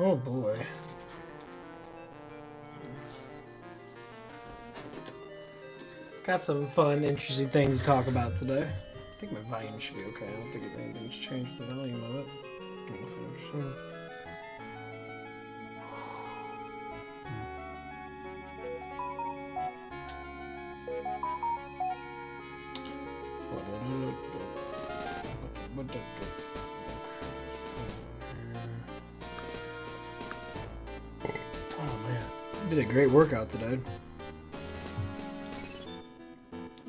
Oh boy. Got some fun, interesting things to talk about today. I think my volume should be okay. I don't think anything's changed with the volume of it. I don't know if I understand. Oh man, did a great workout today.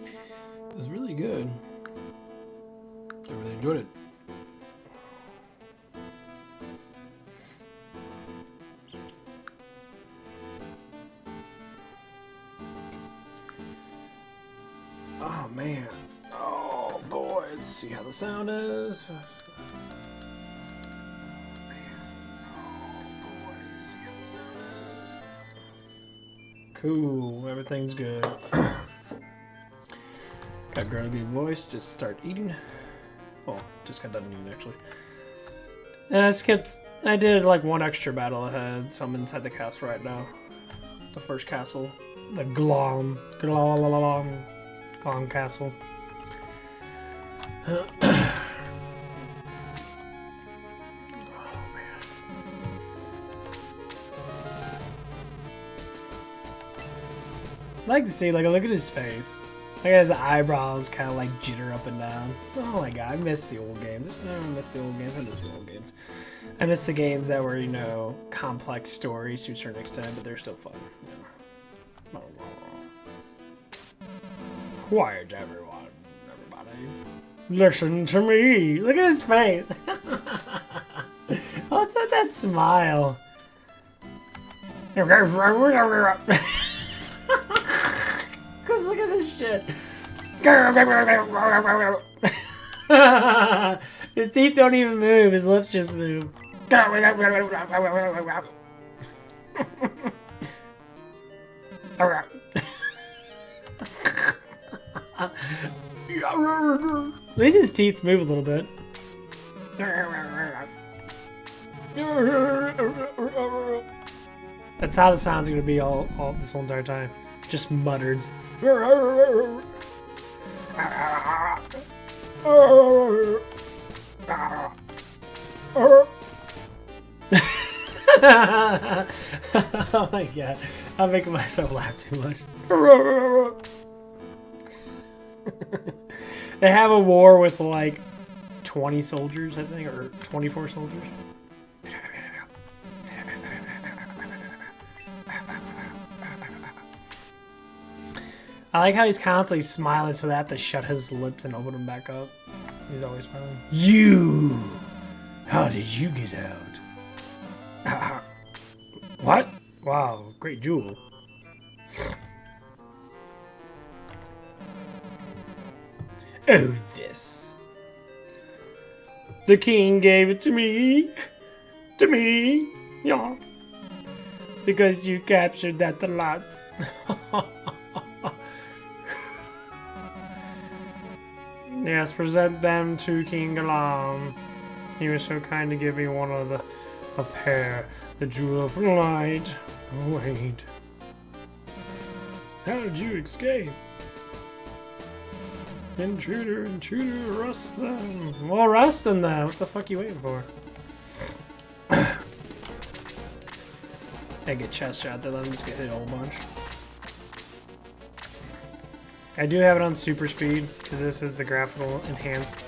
It was really good. I really enjoyed it. Oh man. Oh boy, let's see how the sound is. Cool, everything's good. Got a good voice, just start eating. Oh, just got done eating actually. And I did like one extra battle ahead, so I'm inside the castle right now. The first castle. The Glom Castle. I like to see, like, look at his face. Look at his eyebrows kind of like jitter up and down. Oh my god, I miss the old games. I miss the old games. I miss the old games. I miss the games that were, you know, complex stories to a certain extent, but they're still fun. You know. Quiet, everybody. Listen to me. Look at his face. What's with that smile? Cause look at this shit. His teeth don't even move, his lips just move. At least his teeth move a little bit. That's how the sound's gonna be all this whole entire time. Just muttered. Oh my god, I'm making myself laugh too much. They have a war with like 20 soldiers, I think, or 24 soldiers. I like how he's constantly smiling, so they have to shut his lips and open them back up. He's always smiling. You! How did you get out? What? Wow, great jewel. Oh, this. The king gave it to me. To me. Yeah. Because you captured that a lot. Yes, present them to King Galam. He was so kind to give me one of a pair, the Jewel of Light. Wait. How did you escape? Intruder, arrest them. Well, arrest them then. What the fuck are you waiting for? I get chest shot there, let me just get hit a whole bunch. I do have it on super speed because this is the graphical enhanced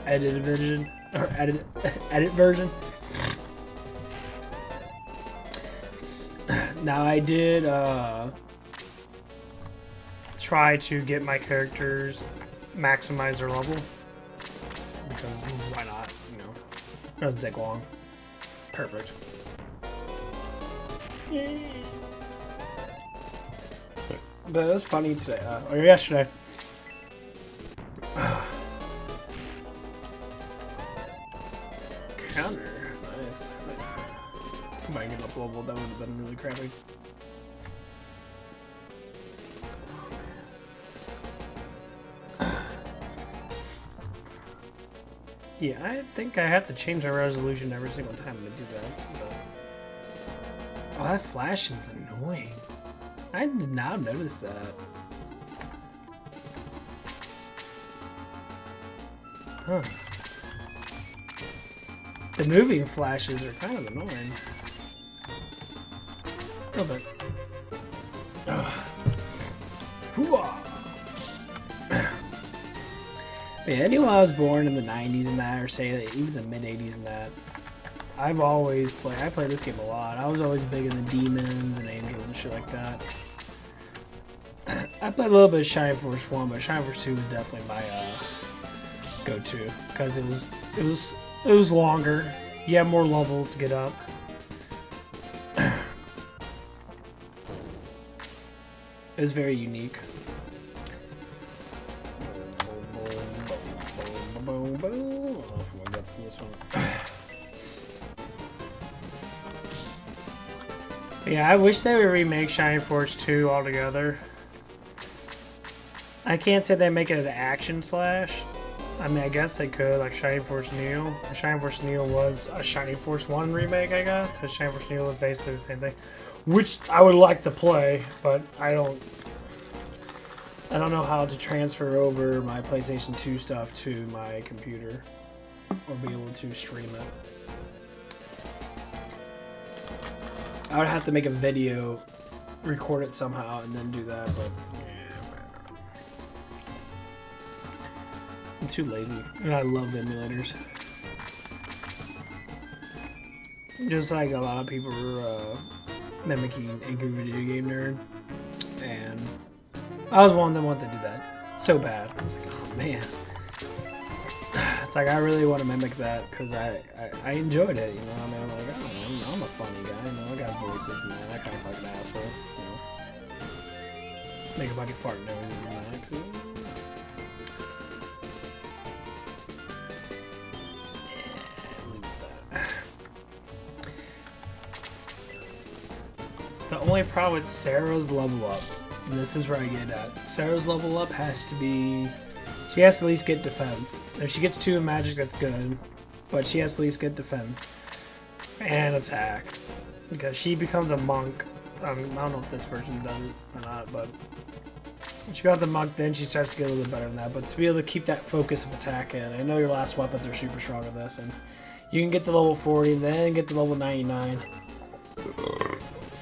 edit version or edit version. Now I did try to get my characters maximize their level because why not? You know, it doesn't take long. Perfect. But it was funny today, or yesterday. Counter, nice. If I can get up level, that would have been really crappy. Yeah, I think I have to change my resolution every single time to do that. But Oh, that flashing's annoying. I did not notice that. Huh. The moving flashes are kind of annoying. A little bit. Yeah, I knew I was born in the 90s and that, or say even the mid 80s and that. I've always played. I played this game a lot. I was always big in the demons and angels and shit like that. I played a little bit of Shining Force 1, but Shining Force 2 was definitely my go-to because it was longer. You have more levels to get up. It was very unique. Yeah, I wish they would remake Shining Force 2 altogether. I can't say they make it an action slash. I mean, I guess they could, like Shining Force Neo. Shining Force Neo was a Shining Force 1 remake, I guess, because Shining Force Neo was basically the same thing. Which I would like to play, but I don't know how to transfer over my PlayStation 2 stuff to my computer or be able to stream it. I would have to make a video, record it somehow, and then do that, but I'm too lazy. And I love emulators. Just like a lot of people are mimicking Angry Video Game Nerd. And I was one of them wanted to do that so bad. I was like, oh man. It's like I really want to mimic that because I enjoyed it, you know. I mean, I'm like, oh, I'm a funny guy, you know. I got voices and that. I kind of like an asshole, you know. Make a bunch of fart noises and that. Leave it at that. The only problem with Sarah's level up, and this is where I get at. Sarah's level up has to be. She has to at least get defense. If she gets 2 in magic, that's good. But she has to at least get defense. And attack. Because she becomes a monk. I don't know if this version does it or not, but when she becomes a monk, then she starts to get a little bit better than that. But to be able to keep that focus of attack in, I know your last weapons are super strong in this, and you can get to level 40, then get to level 99.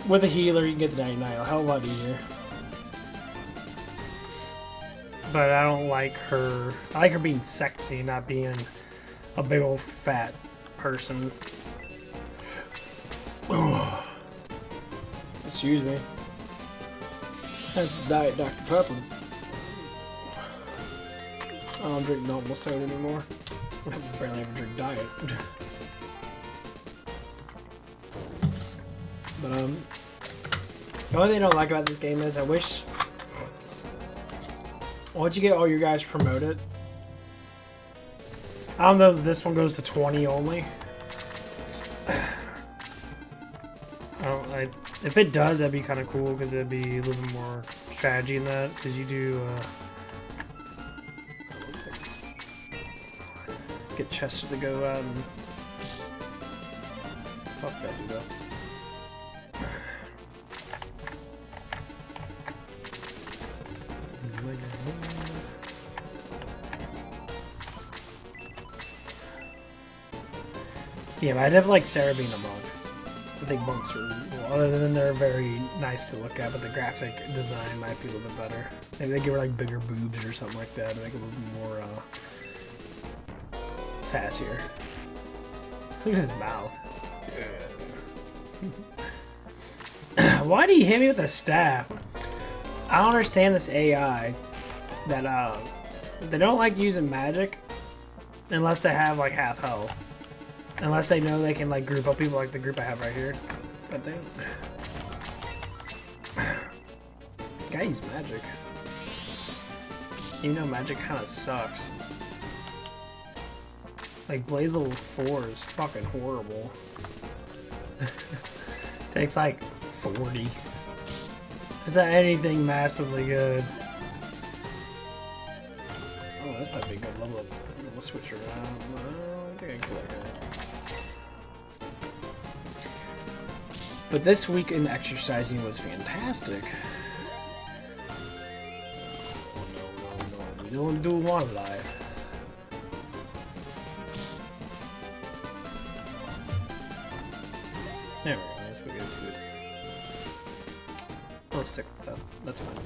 With a healer, you can get to 99. A hell of a lot easier. But I don't like her. I like her being sexy, not being a big old fat person. Excuse me. That's Diet Dr. Pepper. I don't drink normal soda anymore. I barely ever drink diet. But the only thing I don't like about this game is I wish. Once you get all your guys promoted, I don't know if this one goes to 20 only. If it does, that'd be kind of cool because it'd be a little bit more strategy in that. Because you do get Chester to go out and fuck that dude up. Yeah, but I definitely like Sarah being a monk. I think monks are cool. Other than they're very nice to look at, but the graphic design might be a little bit better. Maybe they give her like bigger boobs or something like that to make it a little more sassier. Look at his mouth. Why do you hit me with a staff? I don't understand this AI that they don't like using magic unless they have like half health. Unless they know they can like group up people like the group I have right here. But they gotta use magic. You know magic kinda sucks. Like Blaze level 4 is fucking horrible. Takes like 40. Is that anything massively good? Oh, this might be a good level up. We'll switch around. I don't think I can kill that guy. But this week in exercising was fantastic. No, we don't do one live. There we go, let's go get to it. I'll stick with that, that's fine.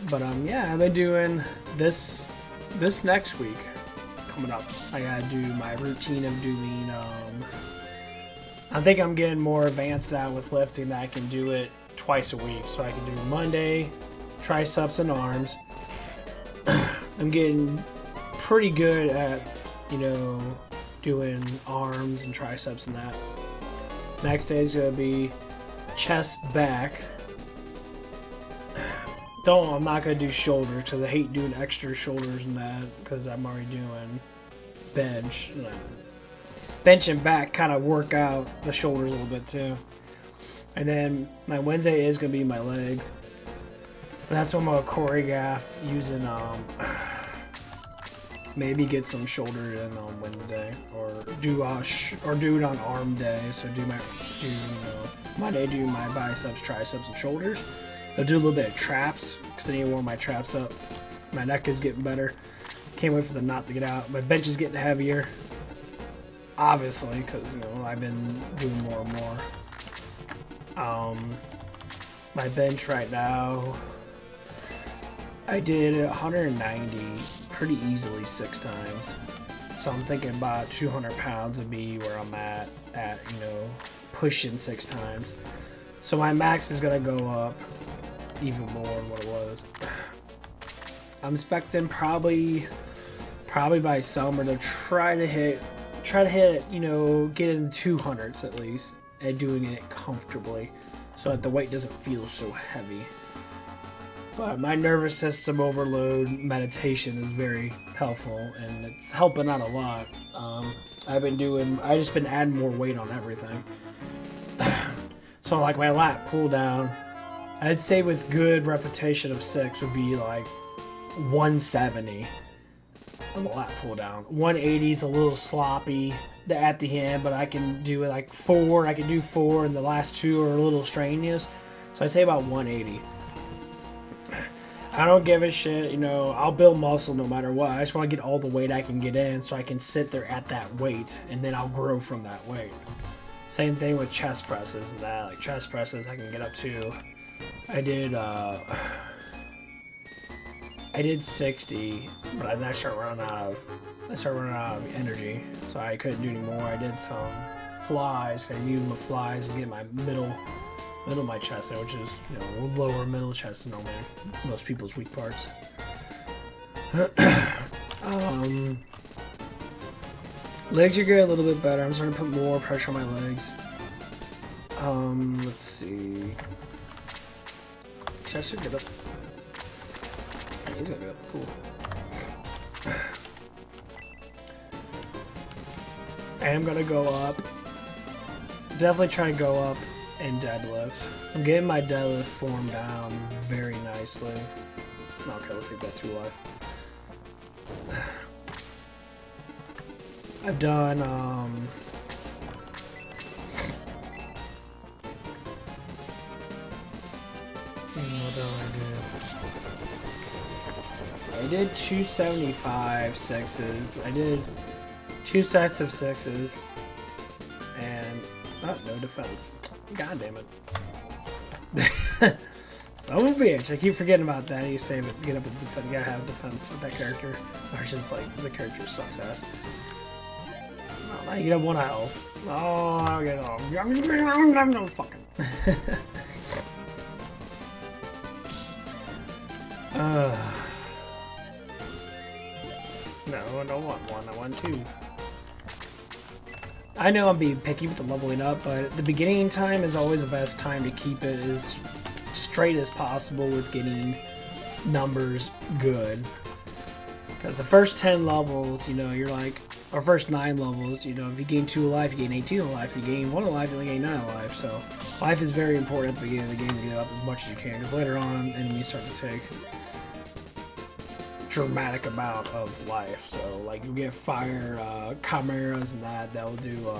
But yeah, I've been doing this next week coming up. I gotta do my routine of doing, I think I'm getting more advanced now with lifting that I can do it twice a week. So I can do Monday, triceps and arms. I'm getting pretty good at, doing arms and triceps and that. Next day is gonna be chest, back. I'm not gonna do shoulders because I hate doing extra shoulders and that because I'm already doing bench. Bench and back kind of work out the shoulders a little bit too. And then my Wednesday is gonna be my legs. And that's when I'm gonna choreograph using maybe get some shoulder in on Wednesday or do it on arm day. So Monday do my biceps, triceps, and shoulders. I'll do a little bit of traps because I need to warm my traps up. My neck is getting better. Can't wait for the knot to get out. My bench is getting heavier. Obviously, because I've been doing more and more. My bench right now, I did 190 pretty easily 6 times. So I'm thinking about 200 pounds would be where I'm at pushing 6 times. So my max is gonna go up even more than what it was. I'm expecting probably by summer to try to hit get in the 200s at least and doing it comfortably so that the weight doesn't feel so heavy. But my nervous system overload meditation is very helpful and it's helping out a lot. I just been adding more weight on everything. So like my lat pull down, I'd say with good repetition of 6 would be like 170 on the lat pull down. 180 is a little sloppy at the end, but I can do it like 4. I can do 4 and the last 2 are a little strenuous. So I'd say about 180. I don't give a shit, I'll build muscle no matter what. I just want to get all the weight I can get in so I can sit there at that weight and then I'll grow from that weight. Same thing with chest presses and that. Like chest presses I can get up to. I did 60, but I started running out of energy, so I couldn't do anymore. I did some flies. I used the flies and get my middle of my chest in, which is lower middle chest normally most people's weak parts. Legs are getting a little bit better. I'm starting to put more pressure on my legs. Let's see. Chest should get up. He's gonna get up. Cool. I am gonna go up. Definitely try to go up and deadlift. I'm getting my deadlift form down very nicely. Okay, we'll take that too light. I've done I did 275 sixes. I did 2 sets of 6s and no defense. God damn it. So a bitch. I keep forgetting about that. You save it, get up with defense. You gotta have defense with that character. Or just like the character sucks ass. Oh, now you get up 1 health. Oh, I get off. I'm no fucking. No, I don't want 1. I want 2. I know I'm being picky with the leveling up, but the beginning time is always the best time to keep it as straight as possible with getting numbers good. Because the first 10 levels, you're like, or first 9 levels, if you gain 2 life, you gain 18 of life. If you gain 1 of life, you only gain 9 of life. So life is very important at the beginning of the game to get up as much as you can, because later on, enemies start to take dramatic amount of life. So like you get fire chimeras and that'll do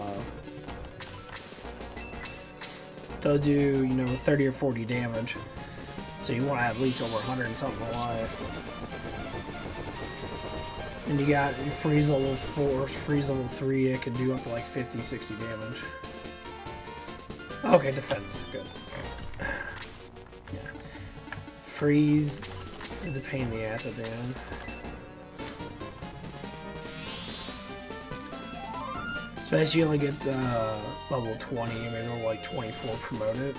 they'll do, you know, 30 or 40 damage. So you want to have at least over 100 and something life. And you got freeze level 4, freeze level 3, it can do up to like 50, 60 damage. Okay, defense, good. Yeah. Freeze is a pain in the ass at the end. So as you only get level 20, maybe like 24 promoted.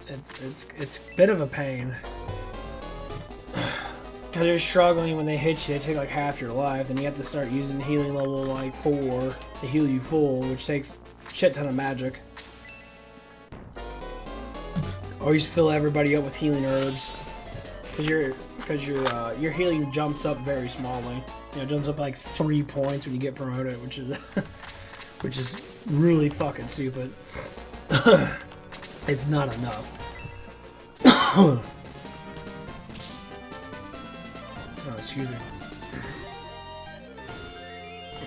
It's a bit of a pain. Because you're struggling when they hit you, they take like half your life, then you have to start using healing level like 4 to heal you full, which takes a shit ton of magic. Or you fill everybody up with healing herbs. Because your healing jumps up very smallly. You know, it jumps up like 3 points when you get promoted, which is really fucking stupid. It's not enough. Oh, excuse me.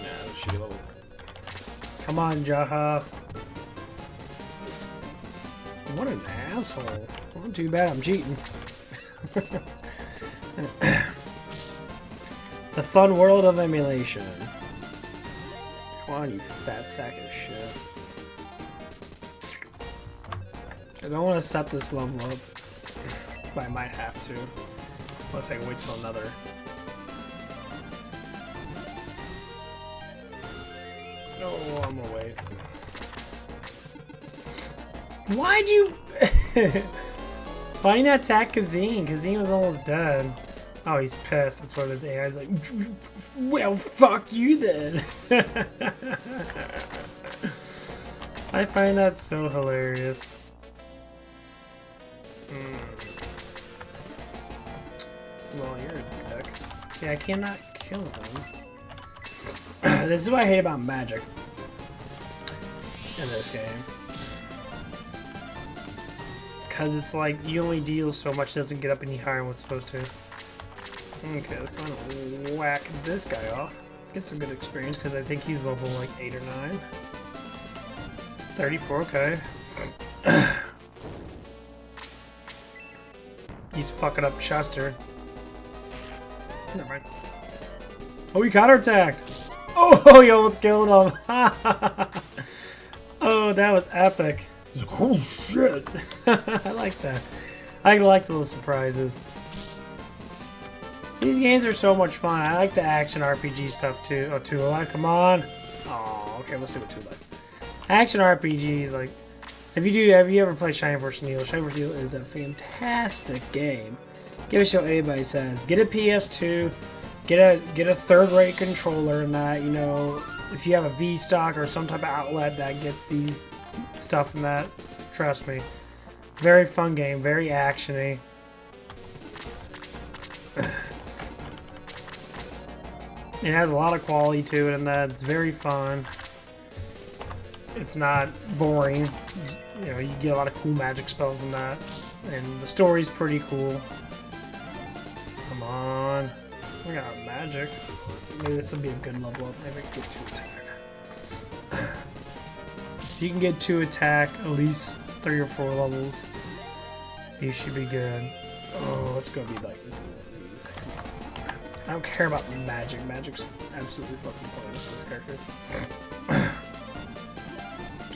Nah, shitty level. Come on, Jaha. What an asshole. Well, too bad I'm cheating. The fun world of emulation. Come on, you fat sack of shit. I don't want to set this level up, but I might have to. Unless I can wait till another. No, I'm gonna wait. Why'd you... Why didn't you attack Kazim? Kazim was almost dead. Oh, he's pissed. That's what his AI's like. Well, fuck you then. I find that so hilarious. Well, you're a dick. See, I cannot kill him. This is what I hate about magic in this game. Because it's like, you only deal so much, it doesn't get up any higher than what's supposed to. Okay, let's kind of whack this guy off. Get some good experience, because I think he's level like 8 or 9. 34, okay. He's fucking up Chester. Never mind. Oh, he counterattacked! Oh, he almost killed him! Oh, that was epic. Oh shit! I like that. I like the little surprises. These games are so much fun. I like the action RPG stuff too. Oh, 2 alive, come on! Oh, okay, let's see what 2 alive. Action RPGs, like, have you ever played GeForce GTX? GeForce GTX is a fantastic game. Give a shit what anybody says. Get a PS2, get a third-rate controller, and that, you know, if you have a V-Stock or some type of outlet that gets these stuff and that, trust me. Very fun game, very actiony. It has a lot of quality to it, and that it's very fun. It's not boring. You know, you get a lot of cool magic spells in that, and the story's pretty cool. Come on, we got magic. Maybe this would be a good level up. Maybe I can get 2 attack. If you can get 2 attack, at least 3 or 4 levels, you should be good. Oh, it's gonna be like this. I don't care about magic. Magic's absolutely fucking pointless for this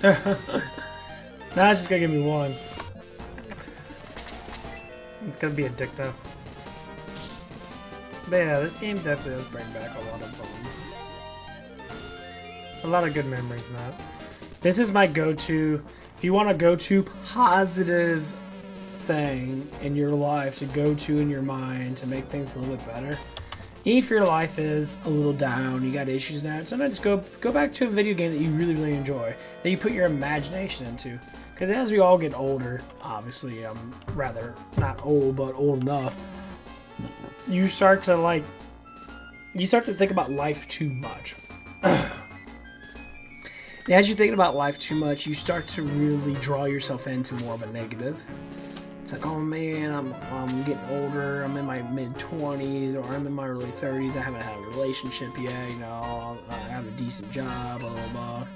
character. Nah, it's just gonna give me 1. It's gonna be a dick though. But yeah, this game definitely does bring back a lot of a lot of good memories in that. This is my go-to, if you want a go-to positive thing in your life to go to in your mind to make things a little bit better. If your life is a little down, you got issues now, sometimes go back to a video game that you really, really enjoy, that you put your imagination into. Because as we all get older, obviously I'm rather not old, but old enough, you start to think about life too much. And as you're thinking about life too much, you start to really draw yourself into more of a negative. It's like, oh man, I'm getting older. I'm in my mid-20s or I'm in my early 30s. I haven't had a relationship yet. You know, I have a decent job. Blah blah blah.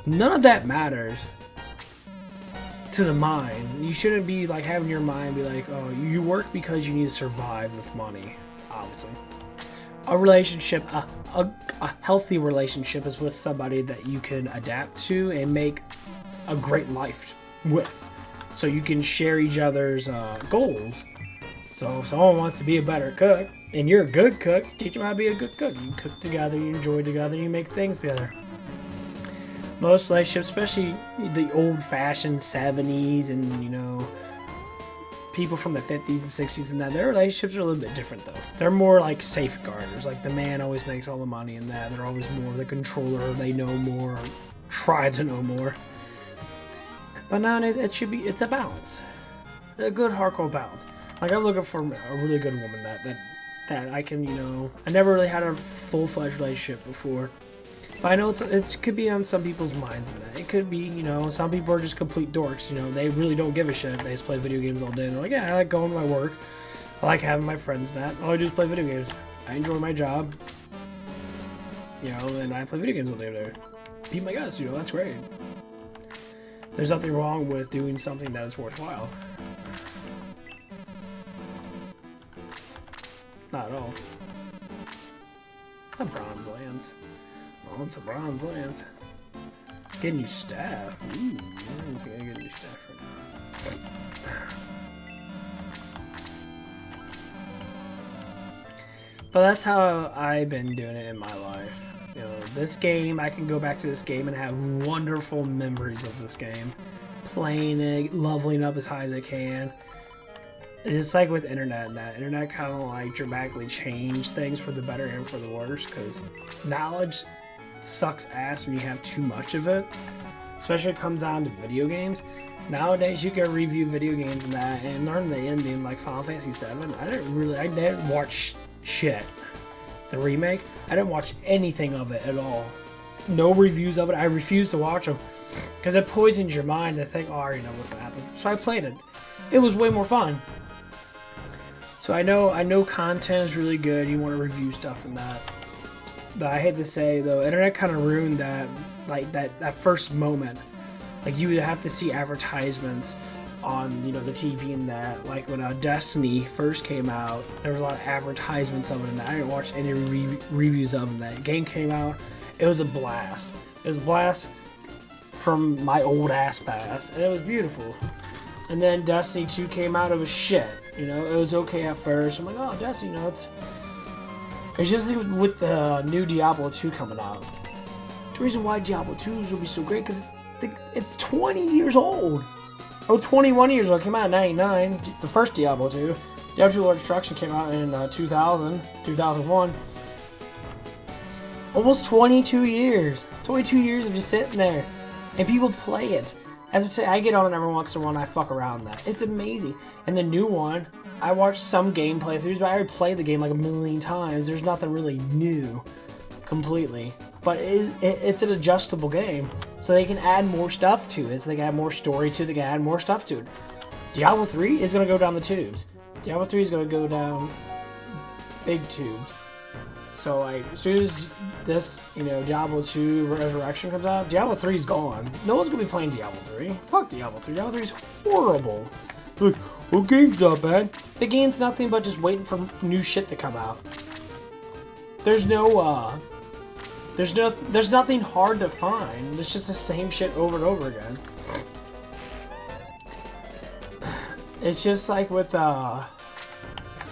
None of that matters to the mind. You shouldn't be like having your mind be like, oh, you work because you need to survive with money. Obviously, a relationship, a healthy relationship is with somebody that you can adapt to and make a great life with. So you can share each other's goals. So if someone wants to be a better cook, and you're a good cook, teach them how to be a good cook. You cook together, you enjoy together, you make things together. Most relationships, especially the old-fashioned 70s and, you know, people from the 50s and 60s and that, their relationships are a little bit different, though. They're more like safeguarders. Like, the man always makes all the money and that. They're always more the controller. They know more, or try to know more. But nowadays, it's a balance. A good hardcore balance. Like, I'm looking for a really good woman that I can, you know... I never really had a full-fledged relationship before. But I know it could be on some people's minds in that. It could be, you know, some people are just complete dorks, you know. They really don't give a shit. They just play video games all day. And they're like, yeah, I like going to my work. I like having my friends and that. All I do is play video games. I enjoy my job. You know, and I play video games all day. Beat my guts, you know, that's great. There's nothing wrong with doing something that is worthwhile. Not at all. A bronze lance. Oh, it's a bronze lance. Get a new staff. Ooh, I don't think I get a new staff right now. But that's how I've been doing it in my life. You know, this game, I can go back to this game and have wonderful memories of this game. Playing it, leveling up as high as I can. It's just like with internet and that. Internet kind of like dramatically changed things for the better and for the worse, because knowledge sucks ass when you have too much of it. Especially when it comes down to video games. Nowadays you can review video games and that and learn the ending like Final Fantasy VII. I didn't watch shit. The remake, I didn't watch anything of it at all. No reviews of it. I refused to watch them because it poisons your mind to think, oh, I already know what's gonna happen. So I played it. It was way more fun. So I know content is really good. You want to review stuff and that. But I hate to say though, internet kind of ruined that, like that first moment. Like you would have to see advertisements on, you know, the TV and that. Like when Destiny first came out, there was a lot of advertisements of it and that. I didn't watch any reviews of it. That game came out, it was a blast. It was a blast from my old ass past, and it was beautiful. And then Destiny 2 came out, it was shit. You know, it was okay at first. I'm like, oh, Destiny, you know, it's just with the new Diablo 2 coming out. The reason why Diablo 2 is going to be so great, because it's 20 years old. Oh, 21 years old. It came out in 99. The first Diablo 2. Diablo 2 Lord Destruction came out in 2001. Almost 22 years. 22 years of just sitting there. And people play it. As I say, I get on it every once in a while and I fuck around that. It's amazing. And the new one, I watched some gameplay throughs, but I already played the game like a million times. There's nothing really new. Completely. But it's an adjustable game. So they can add more stuff to it. So they can add more story to it. They can add more stuff to it. Diablo 3 is going to go down the tubes. Diablo 3 is going to go down big tubes. So like, as soon as this, you know, Diablo 2 Resurrection comes out, Diablo 3 is gone. No one's going to be playing Diablo 3. Fuck Diablo 3. Diablo 3 is horrible. Like, well, game's not bad. The game's nothing but just waiting for new shit to come out. There's nothing hard to find. It's just the same shit over and over again. It's just like with,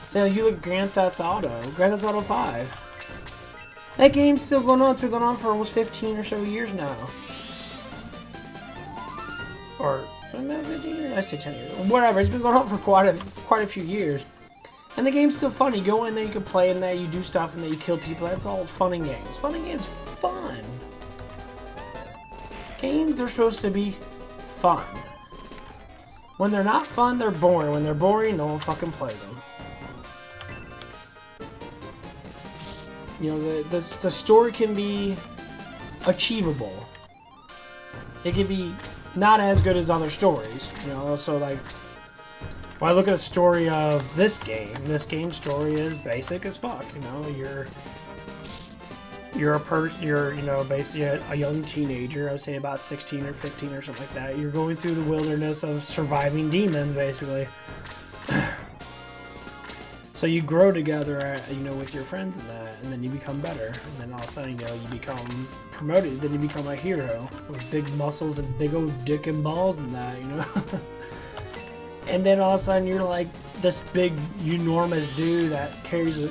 say you look at Grand Theft Auto 5. That game's still going on. It's been going on for almost 15 or so years now. Or, 15 years? I say 10 years. Whatever, it's been going on for quite a few years. And the game's still fun. You go in there, you can play in there, you do stuff in there, you kill people. That's all fun and games. Fun and games, fun. Games are supposed to be fun. When they're not fun, they're boring. When they're boring, no one fucking plays them. You know, the story can be achievable. It can be not as good as other stories, you know. So like, when I look at a story of this game's story is basic as fuck. You know, you're you know, basically a young teenager. I would say about 16 or 15 or something like that. You're going through the wilderness of surviving demons, basically. So you grow together, you know, with your friends and that, and then you become better. And then all of a sudden, you know, you become promoted. Then you become a hero with big muscles and big old dick and balls and that, you know. And then all of a sudden, you're like this big, enormous dude that carries a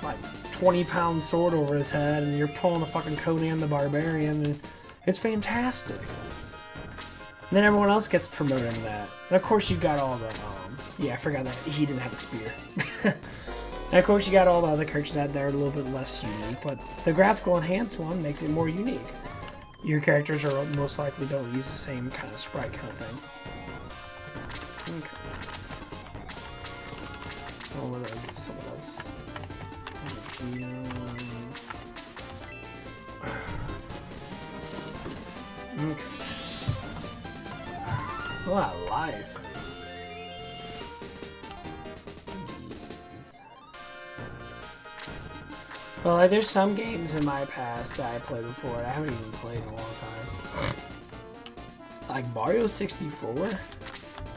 like 20-pound sword over his head, and you're pulling a fucking Conan the Barbarian, and it's fantastic. And then everyone else gets promoted in that. And of course, you got all the yeah, I forgot that he didn't have a spear. And of course, you got all the other characters that they're a little bit less unique, but the graphical enhanced one makes it more unique. Your characters are most likely don't use the same kind of sprite kind of thing. Okay. Oh, let me get someone else. Okay. What a life. Well, like, there's some games in my past that I played before that I haven't even played in a long time. Like Mario 64?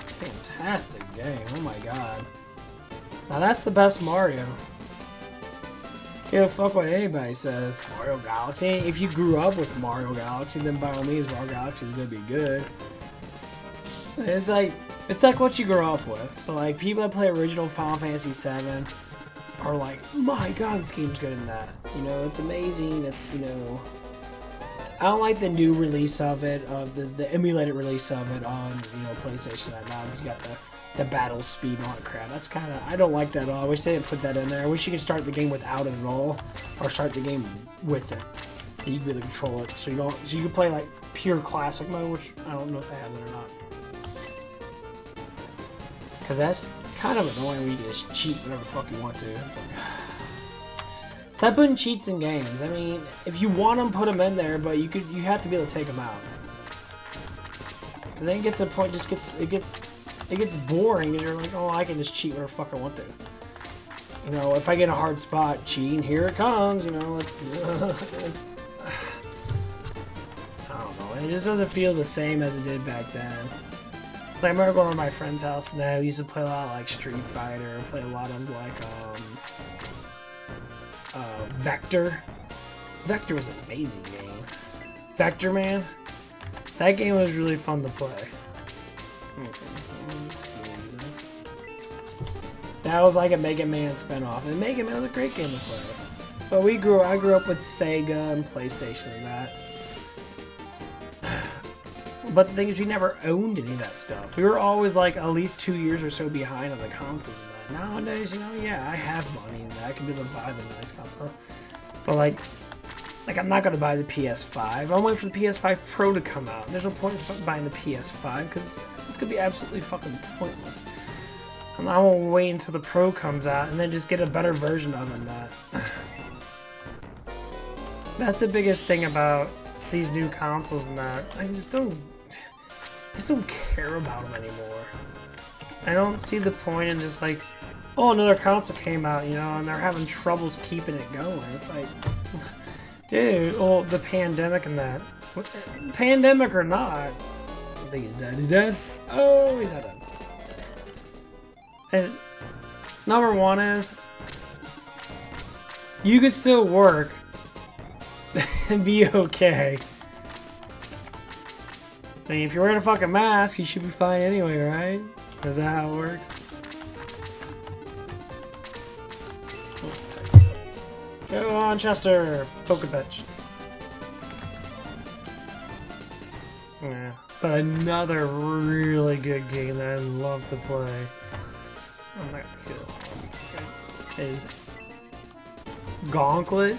Fantastic game, oh my god. Now that's the best Mario. Give a fuck what anybody says. Mario Galaxy? If you grew up with Mario Galaxy, then by all means Mario Galaxy is gonna be good. It's like what you grow up with. So like people that play original Final Fantasy VII are like, my god, this game's good in that. You know, it's amazing. It's, you know, I don't like the new release of it, of the emulated release of it on, you know, PlayStation right now. You got the battle speed and all that crap. That's kind of, I don't like that at all. I wish they didn't put that in there. I wish you could start the game without it at all, or start the game with it. And you can really control it, so you can play like pure classic mode, which I don't know if they have it or not. Because that's kind of annoying when you can just cheat whatever the fuck you want to. It's like, stop putting cheats in games. I mean, if you want them, put them in there, but you have to be able to take them out. Because then it gets to the point, it gets boring, and you're like, oh, I can just cheat whatever the fuck I want to. You know, if I get in a hard spot, cheating, here it comes. You know, it's I don't know. It just doesn't feel the same as it did back then. So I remember going to my friend's house and I used to play a lot of like Street Fighter, play a lot of like Vector. Vector was an amazing game. Vector Man. That game was really fun to play. That was like a Mega Man spinoff, and Mega Man was a great game to play. But I grew up with Sega and PlayStation and that. But the thing is, we never owned any of that stuff. We were always like at least 2 years or so behind on the consoles and that. Nowadays, you know, yeah, I have money and that. I can be able to buy the nice console. But like I'm not gonna buy the PS5. I'm waiting for the PS5 Pro to come out. There's no point in buying the PS5 because it's gonna be absolutely fucking pointless. And I won't wait until the Pro comes out and then just get a better version of it than that. That's the biggest thing about these new consoles and that. I just don't care about them anymore. I don't see the point in just like, oh, another console came out, you know, and they're having troubles keeping it going. It's like, dude, oh, the pandemic and that. Pandemic or not, I think he's dead. He's dead? Oh, he's not dead. And number one is, you could still work and be okay. I mean, if you're wearing a fucking mask, you should be fine anyway, right? Is that how it works? Go on, Chester! Pokebetch. Yeah. But another really good game that I love to play. I'm not gonna kill. Is Gauntlet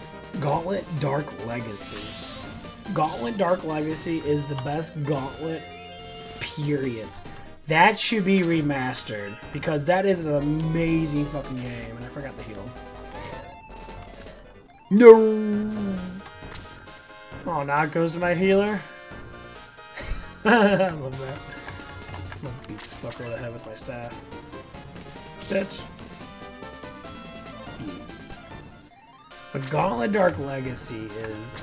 Dark Legacy. Gauntlet Dark Legacy is the best Gauntlet, period. That should be remastered, because that is an amazing fucking game, and I forgot to heal. No! Oh, now it goes to my healer? I love that. I'm gonna beat this fucker over the head with my staff. Bitch. But Gauntlet Dark Legacy is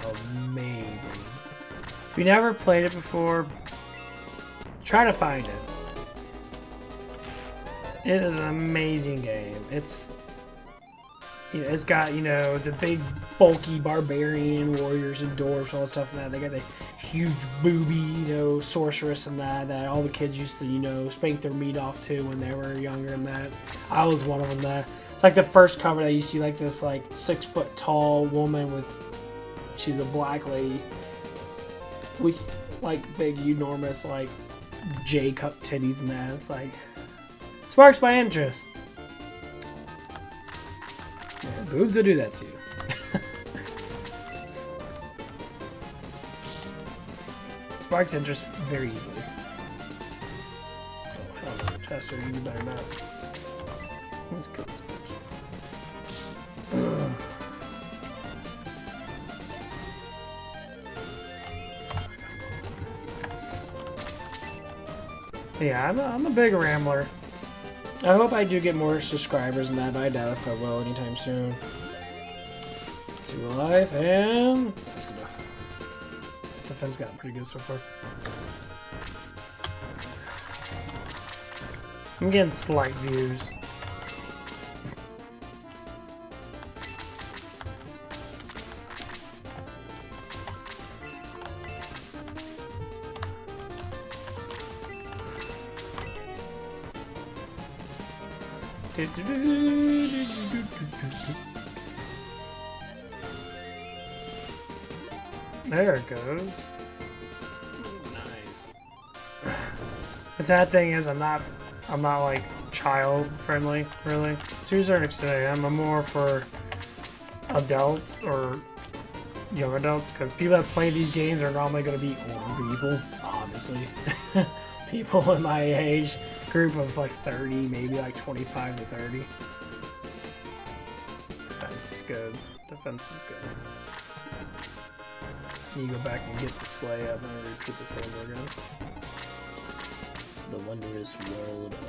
amazing. If you never played it before, try to find it. It is an amazing game. It's got, you know, the big bulky barbarian warriors and dwarves and all that stuff and that. They got the huge booby, you know, sorceress and that all the kids used to, you know, spank their meat off to when they were younger and that. I was one of them that. It's like the first cover that you see like this like 6 foot tall woman with, she's a black lady with like big enormous like J cup titties and that. It's like, sparks my interest. Yeah, boobs will do that to you. Sparks interest very easily. Oh, hell no, Tester, you better not. Let's kill this bitch. Yeah, I'm a big rambler. I hope I do get more subscribers than that, but I doubt if I will anytime soon. 2 life, and that's good enough. Defense got pretty good so far. I'm getting slight views. There it goes. Nice. The sad thing is I'm not like child friendly, really. To a certain extent, I'm more for adults or young adults, because people that play these games are normally going to be older people, obviously. People in my age group of like 30, maybe like 25 to 30. Defense good. Defense is good. You go back and get the sleigh up and repeat this over again. The wondrous world of...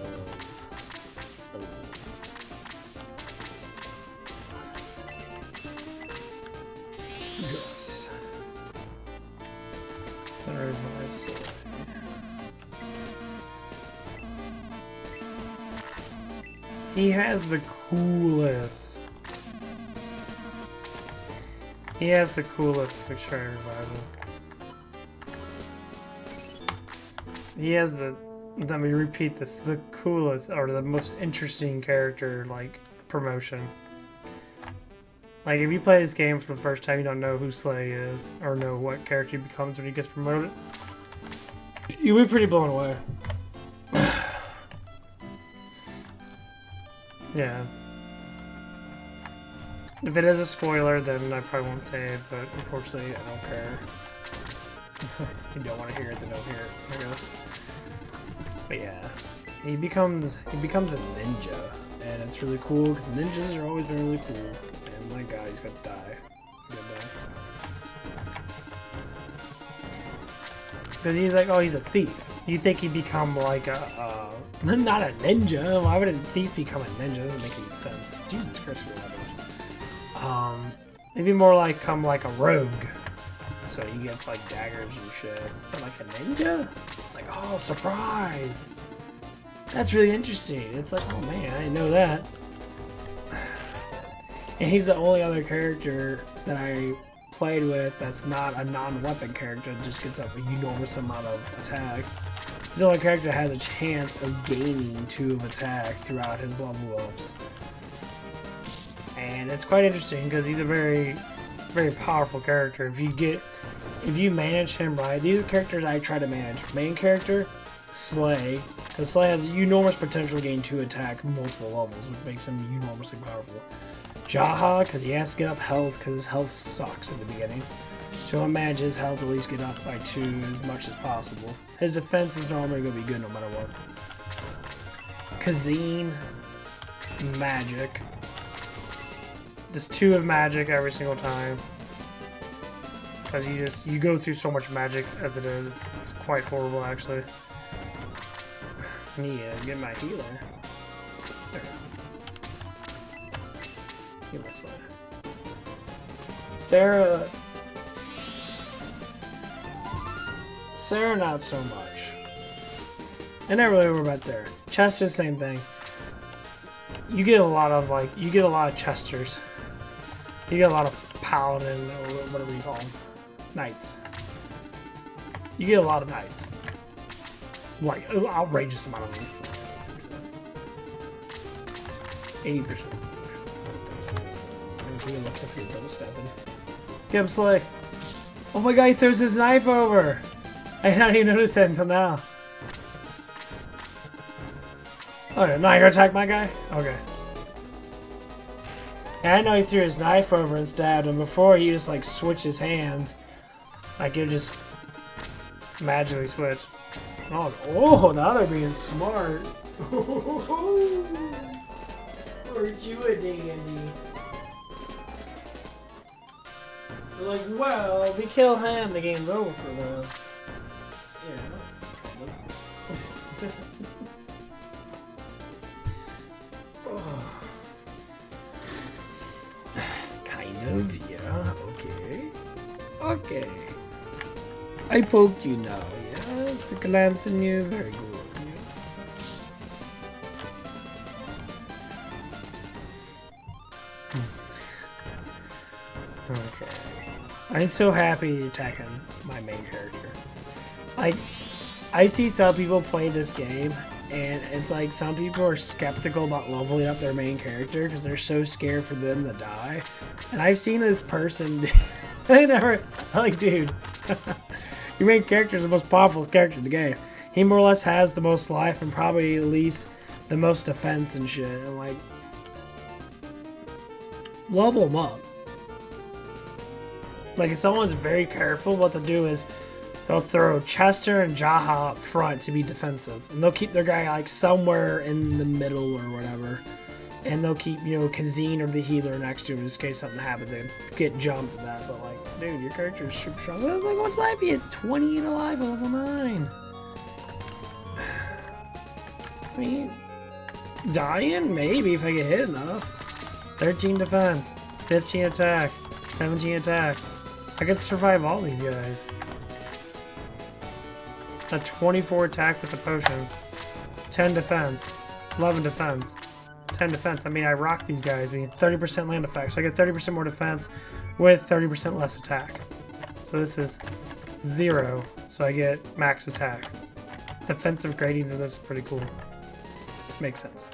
Yes. Revive sleigh. He has the coolest. He has the coolest. Make sure I revive him. He has the. Let me repeat this. The coolest or the most interesting character like promotion. Like if you play this game for the first time, you don't know who Slay is or know what character he becomes when he gets promoted. You'll be pretty blown away. Yeah. If it is a spoiler, then I probably won't say it, but unfortunately, I don't care. If you don't want to hear it, then don't hear it, I guess. But yeah, he becomes a ninja, and it's really cool because ninjas are always been really cool. And my God, he's gonna die. Because he's like, oh, he's a thief. You think he'd become like a not a ninja? Why would a thief become a ninja? Doesn't make any sense. Jesus Christ, maybe more like come like a rogue. So he gets like daggers and shit. But like a ninja? It's like, oh, surprise! That's really interesting. It's like, oh man, I didn't know that. And he's the only other character that I played with that's not a non-weapon character that just gets up an enormous amount of attack. He's the only character that has a chance of gaining 2 of attack throughout his level ups. And it's quite interesting because he's a very, very powerful character. If you manage him right, these are characters I try to manage. Main character, Slay. Because Slay has enormous potential to gain 2 attack multiple levels, which makes him enormously powerful. Jaha, because he has to get up health because his health sucks in the beginning. So I manage his health at least get up by 2 as much as possible. His defense is normally going to be good no matter what. Kazine, magic. Just 2 of magic every single time. Because you go through so much magic as it is. It's quite horrible, actually. Me get my healer. There. Get my slide. Sarah, not so much. I never really worry about Sarah. Chester, same thing. You get a lot of Chesters. You get a lot of paladin or whatever you call them, knights. You get a lot of knights. Like an outrageous amount of them. 80%. He looks like he's double stepping. Get him, Slay. Oh my god, he throws his knife over. I didn't even notice that until now. Okay, now you're gonna attack my guy? Okay. And I know he threw his knife over and stabbed him. Before he just like switched his hands. Like it just magically switched. Oh, now they're being smart. Aren't you a dandy? They're like, well, if we kill him, the game's over for them. Yeah. Kind of, yeah. Okay. Okay. I poked you now, yes? The glance in you, very good. Okay. I'm so happy you're attacking my main character. Like, I see some people play this game, and it's like some people are skeptical about leveling up their main character because they're so scared for them to die. And I've seen this person, they never, like, dude, your main character is the most powerful character in the game. He more or less has the most life and probably at least the most defense and shit. And like, level him up. Like, if someone's very careful, what they'll do is they'll throw Chester and Jaha up front to be defensive. And they'll keep their guy, like, somewhere in the middle or whatever. And they'll keep, you know, Kazine or the healer next to him just in case something happens. They get jumped and that. But, like, dude, your character is super strong. Look how much life he had. 28 alive at level 9. I mean, dying? Maybe if I get hit enough. 13 defense. 15 attack. 17 attack. I could survive all these guys. A 24 attack with the potion. 10 defense. 11 defense. 10 defense. I mean, I rock these guys. I mean, 30% land effect. So I get 30% more defense with 30% less attack. So this is 0. So I get max attack. Defensive gradings in this is pretty cool. Makes sense.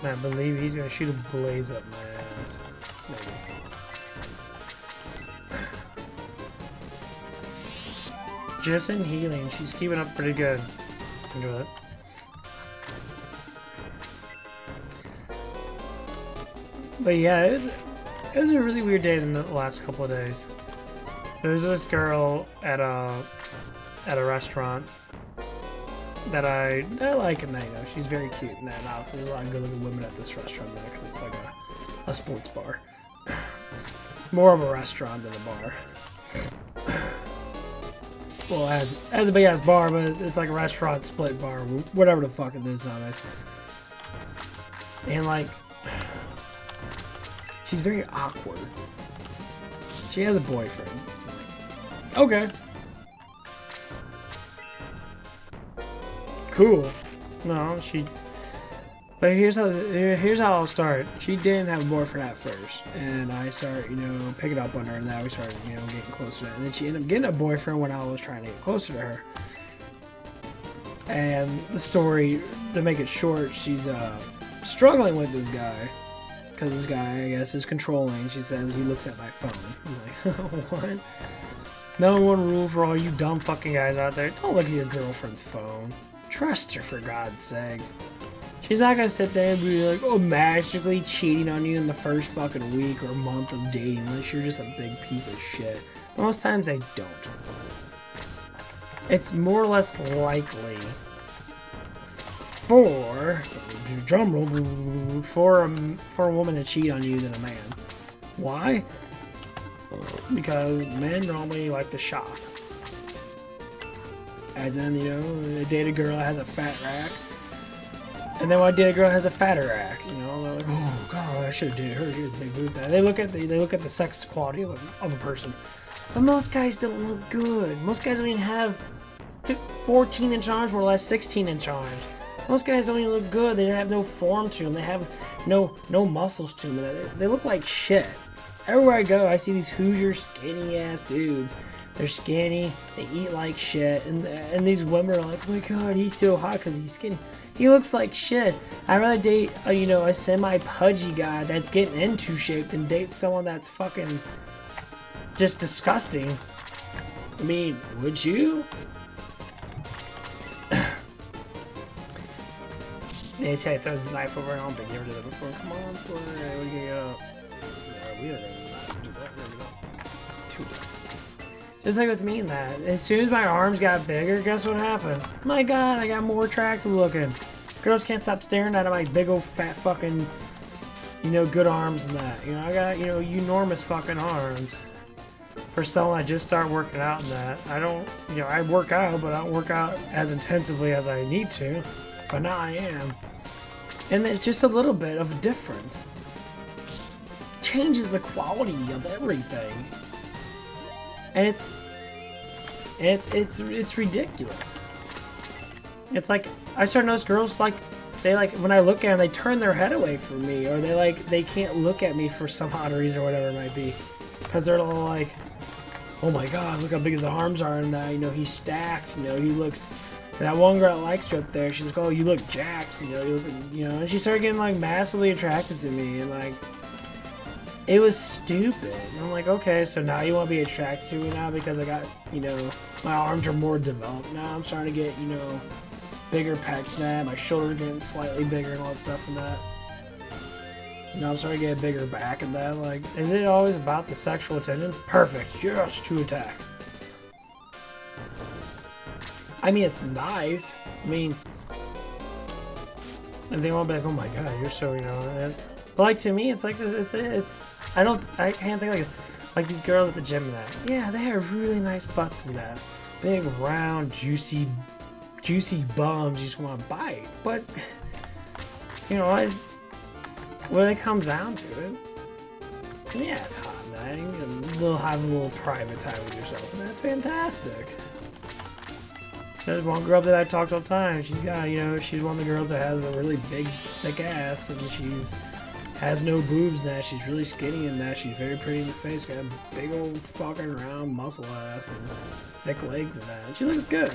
I believe he's gonna shoot a blaze up my ass. Maybe. Just in healing, she's keeping up pretty good. Enjoy that. But yeah, it was a really weird day in the last couple of days. There's this girl at a restaurant that I like, and you know, she's very cute and that. Now there's a lot of good-looking women at this restaurant there because it's like a sports bar, more of a restaurant than a bar. Well, as a big ass bar, but it's like a restaurant split bar, whatever the fuck it is nowadays. And like, she's very awkward. She has a boyfriend. Okay. Cool. No, but here's how I'll start. She didn't have a boyfriend at first, and I started, you know, picking up on her, and then we started, you know, getting closer. And then she ended up getting a boyfriend when I was trying to get closer to her. And the story, to make it short, she's struggling with this guy because this guy, I guess, is controlling. She says he looks at my phone. I'm like, what? Number one rule for all you dumb fucking guys out there: don't look at your girlfriend's phone. Trust her, for God's sakes. She's not gonna sit there and be like, oh, magically cheating on you in the first fucking week or month of dating unless you're just a big piece of shit. Most times they don't. It's more or less likely for drum roll for a woman to cheat on you than a man. Why? Because men normally like to shop. As in, you know, I date a girl that has a fat rack, and then when I date a girl that has a fatter rack, you know, they're like, oh god, I should have dated her. She has big boobs. And they look at the sex quality of a person. But most guys don't look good. Most guys don't even have 14-inch arms, more or less 16-inch arms. Most guys don't even look good. They have no form to them. They have no muscles to them. They look like shit. Everywhere I go, I see these Hoosier skinny ass dudes. They're skinny. They eat like shit, and these women are like, oh my god, he's so hot because he's skinny. He looks like shit. I'd rather date a semi-pudgy guy that's getting into shape than date someone that's fucking just disgusting. I mean, would you? They say he throws his knife over. I don't think you ever did that before. Come on, Slay. What are you gonna go? Yeah, we didn't do that. There we go. Too bad. Just like with me in that. As soon as my arms got bigger, guess what happened? My god, I got more attractive looking. Girls can't stop staring at my big old fat fucking, good arms and that. I got, enormous fucking arms. For someone I just started working out in that. I don't, I work out, but I don't work out as intensively as I need to. But now I am. And there's just a little bit of a difference. Changes the quality of everything. And it's ridiculous. It's like I start to notice girls they when I look at them, they turn their head away from me, or they can't look at me for some odd reason or whatever it might be. Because they're all like, oh my god, look how big his arms are, and that, he's stacked, he looks. And that one girl that likes me up there, she's like, oh, you look jacked, and she started getting massively attracted to me, and it was stupid. And I'm like, okay, so now you want to be attracted to me now because I got, my arms are more developed now. I'm starting to get, bigger pecs now. My shoulders are getting slightly bigger and all that stuff and that. I'm starting to get a bigger back and that. Is it always about the sexual attention? Perfect, just to attack. I mean, it's nice. I mean, and they won't be like, oh my god, you're so, but to me, it's like, I can't think like these girls at the gym and that. Yeah, they have really nice butts and that. Big, round, juicy bums you just want to bite. But, when it comes down to it, yeah, it's hot night. You'll have a little private time with yourself, and that's fantastic. There's one girl that I talked all the time. She's got, she's one of the girls that has a really big, thick ass, and she's has no boobs now. She's really skinny and that. She's very pretty in the face. Got a big old fucking round muscle ass and thick legs and that. And she looks good.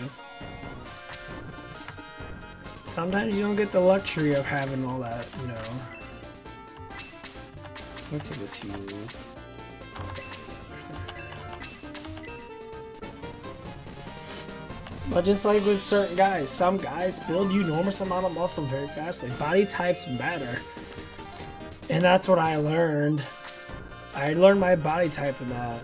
Sometimes you don't get the luxury of having all that, Let's see this hues. But just like with certain guys, some guys build enormous amount of muscle very fast. Body types matter. And that's what I learned. I learned my body type in that.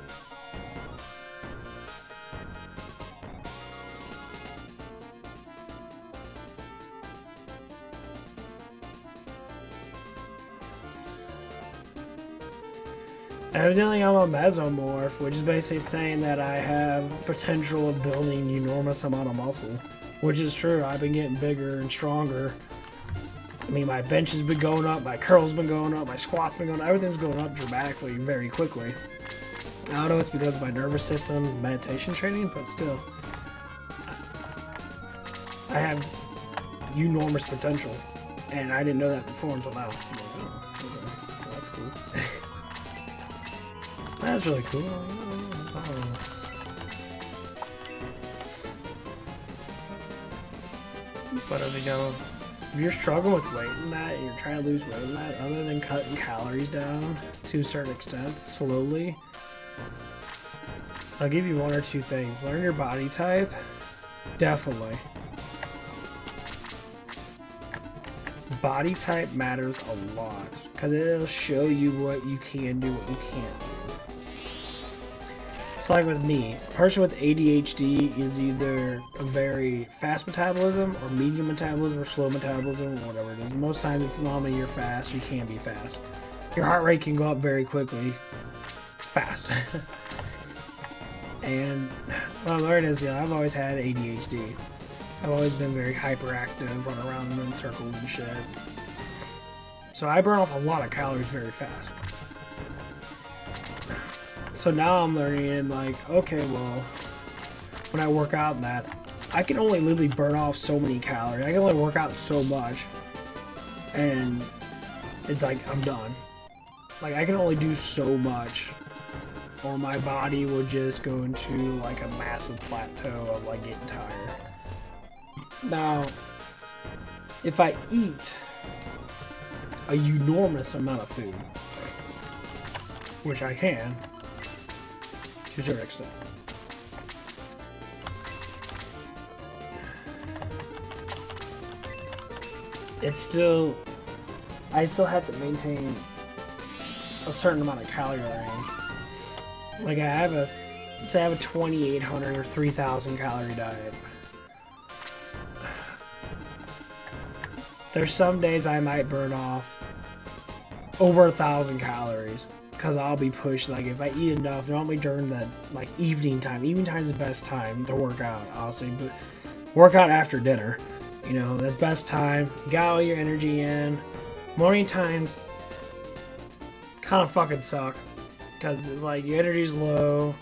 Evidently I'm a mesomorph, which is basically saying that I have potential of building enormous amount of muscle. Which is true, I've been getting bigger and stronger. I mean, my bench has been going up, my curls been going up, my squats been going up, everything's going up dramatically, very quickly. I don't know if it's because of my nervous system, meditation training, but still. I have enormous potential, and I didn't know that before until now. I'm like, oh, okay, well, that's cool. That's really cool. Oh. But if you're struggling with weight in that, and you're trying to lose weight in that, other than cutting calories down to a certain extent, slowly, I'll give you one or two things. Learn your body type. Definitely. Body type matters a lot, because it'll show you what you can do, what you can't do. So like with me, a person with ADHD is either a very fast metabolism or medium metabolism or slow metabolism or whatever it is. Most times it's normally you're fast, you can be fast. Your heart rate can go up very quickly, fast. And what I learned is, I've always had ADHD. I've always been very hyperactive, run around in circles and shit. So I burn off a lot of calories very fast. So now I'm learning, like, okay, well, when I work out and that, I can only literally burn off so many calories. I can only work out so much. And it's like, I'm done. Like, I can only do so much, or my body will just go into, like, a massive plateau of, like, getting tired. Now, if I eat a enormous amount of food, which I can, to a certain extent, it's still, I still have to maintain a certain amount of calorie range. Like I have a 2,800 or 3,000 calorie diet. There's some days I might burn off over 1,000 calories because I'll be pushed. Like if I eat enough, normally during the like evening time. Evening time is the best time to work out. Honestly, but work out after dinner. You know, that's best time. You got all your energy in. Morning times kind of fucking suck because it's like your energy's low.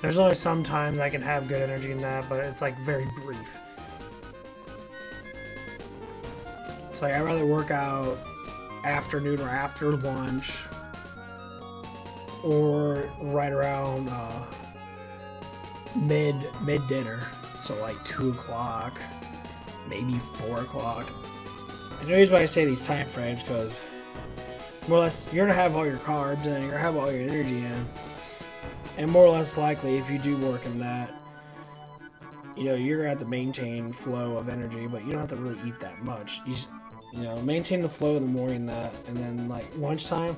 There's only some times I can have good energy in that, but it's like very brief. So like, I'd rather work out afternoon or after lunch or right around mid dinner. So like 2 o'clock, maybe 4 o'clock. And the reason why I say these time frames because more or less you're gonna have all your carbs and you're gonna have all your energy in. And more or less likely if you do work in that, you know, you're gonna have to maintain flow of energy, but you don't have to really eat that much. You just, you know, maintain the flow in the morning that, and then like lunchtime,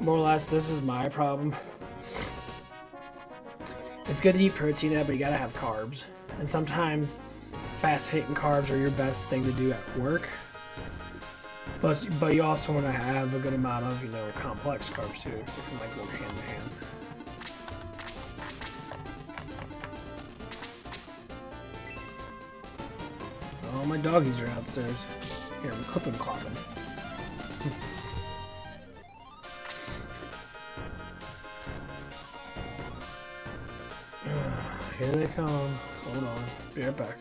more or less this is my problem. It's good to eat protein, but you gotta have carbs. And sometimes fast hitting carbs are your best thing to do at work. But you also want to have a good amount of, you know, complex carbs too. They can like work hand in hand. Oh, my doggies are downstairs. Here, I'm clipping clopping. Here they come. Hold on. Be right back.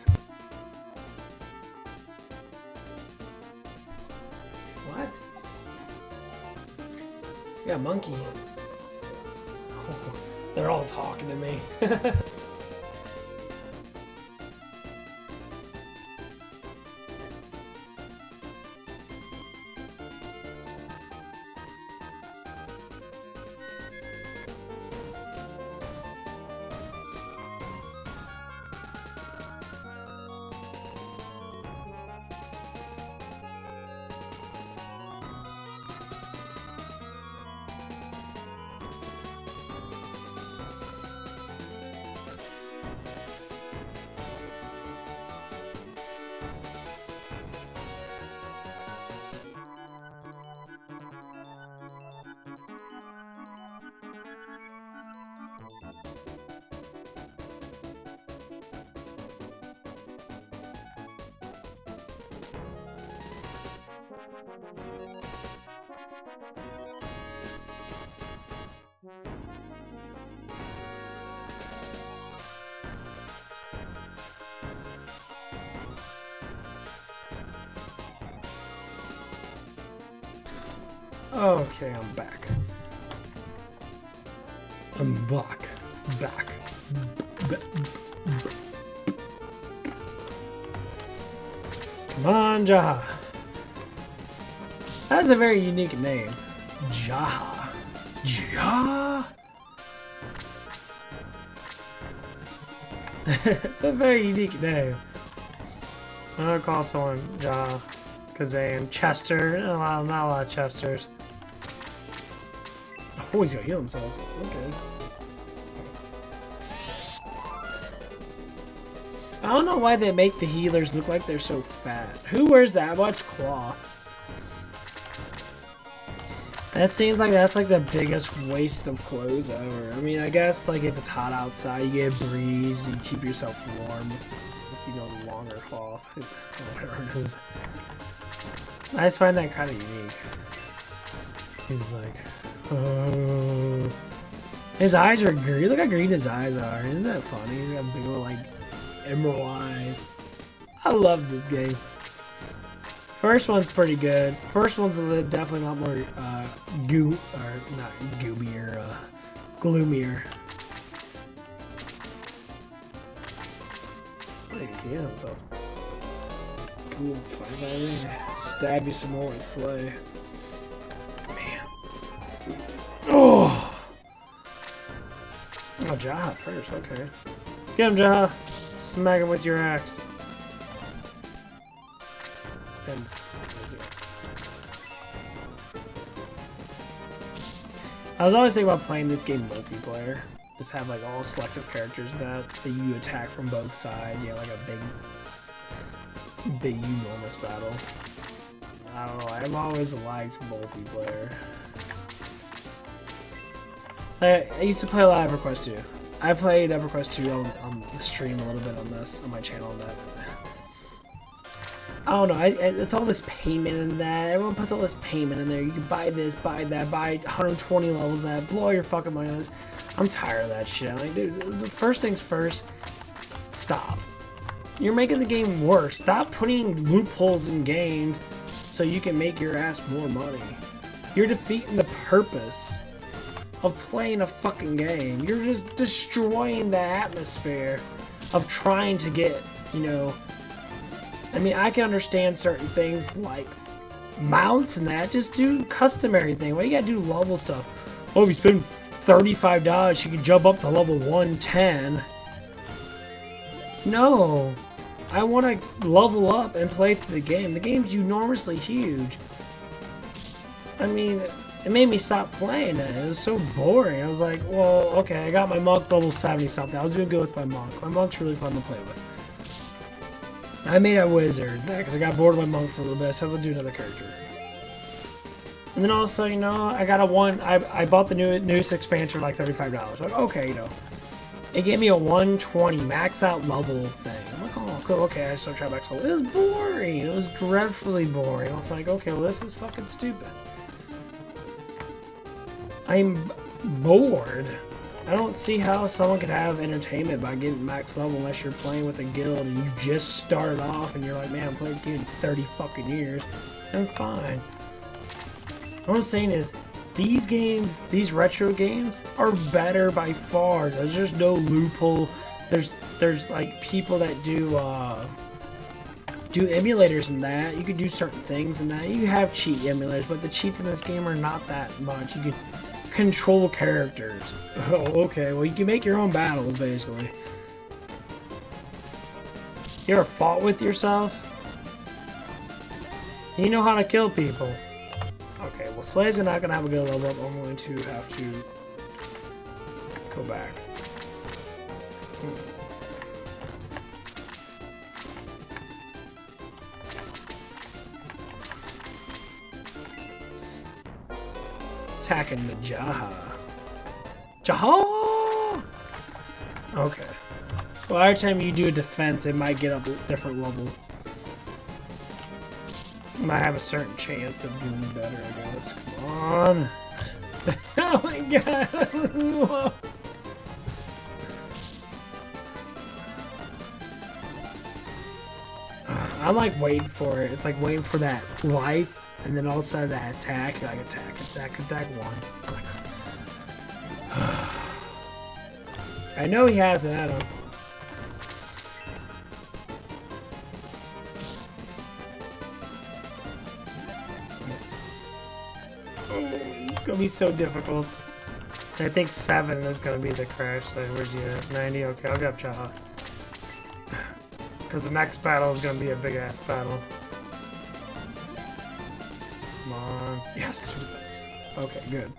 What? Yeah, monkey. Oh, they're all talking to me. Okay, I'm back. I'm back. Come on, Jaha. That's a very unique name. Jaha. Jaha? It's a very unique name. I'm gonna call someone Jaha. Kazan. Chester. Not a lot of Chesters. Oh, he's gonna heal himself. Okay. I don't know why they make the healers look like they're so fat. Who wears that much cloth? That seems like that's like the biggest waste of clothes ever. I mean, I guess like if it's hot outside, you get a breeze, you keep yourself warm with, you know, longer cloth. Whatever it is. I just find that kind of unique. He's like, oh. His eyes are green. Look how green his eyes are. Isn't that funny? He's got big old like emerald eyes. I love this game. First one's pretty good. First one's definitely a lot more gloomier. Yeah, so cool. 5 stab you some more and slay. Man. Oh, Jaha first. Okay. Get him, Jaha. Smack him with your axe. I was always thinking about playing this game multiplayer. Just have like all selective characters that you attack from both sides. You know, like a big enormous battle. I don't know. I've always liked multiplayer. I used to play a lot of EverQuest 2. I played EverQuest 2 on the stream a little bit on my channel. And that. I don't know. It's all this payment in that. Everyone puts all this payment in there. You can buy this, buy that, buy 120 levels in that, blow your fucking money on this. I'm tired of that shit. Like, dude, the first things first, stop. You're making the game worse. Stop putting loopholes in games so you can make your ass more money. You're defeating the purpose of playing a fucking game. You're just destroying the atmosphere of trying to get, you know. I mean, I can understand certain things like mounts and that. Just do customary thing. Why you gotta do level stuff? Oh, if you spend $35, you can jump up to level 110. No. I want to level up and play through the game. The game's enormously huge. I mean, it made me stop playing it. It was so boring. I was like, well, okay, I got my monk level 70 something. I was doing good with my monk. My monk's really fun to play with. I made a wizard because I got bored of my monk for a little bit, so I'll do another character. And then also, you know, I got I bought the newest expansion for like $35. Like, okay, you know, it gave me a 120 max out level thing. I'm like, oh, cool, okay, I start trying max level. It was boring. It was dreadfully boring. I was like, okay, well, this is fucking stupid. I'm bored. I don't see how someone could have entertainment by getting max level unless you're playing with a guild and you just started off and you're like, man, I'm playing this game in 30 fucking years. I'm fine. What I'm saying is, these games, these retro games, are better by far. There's just no loophole. There's like people that do emulators and that. You can do certain things and that. You have cheat emulators, but the cheats in this game are not that much. You can control characters. Oh, okay. Well, you can make your own battles, basically. You ever fought with yourself? You know how to kill people. Okay, well, slaves are not going to have a good level up. I'm going to have to go back. Attacking the Jaha. Jaha! Okay. Well, every time you do a defense, it might get up different levels. Might have a certain chance of doing better, I guess. Come on. Oh my god. I'm like waiting for it. It's like waiting for that life, and then all of a sudden that attack, like attack one. I know he has it at him. It's gonna be so difficult. I think 7 is gonna be the crash. So where's he at? 90. Okay, I'll grab Jaha. Because the next battle is gonna be a big ass battle. Come on. Yes, defense. Okay, good.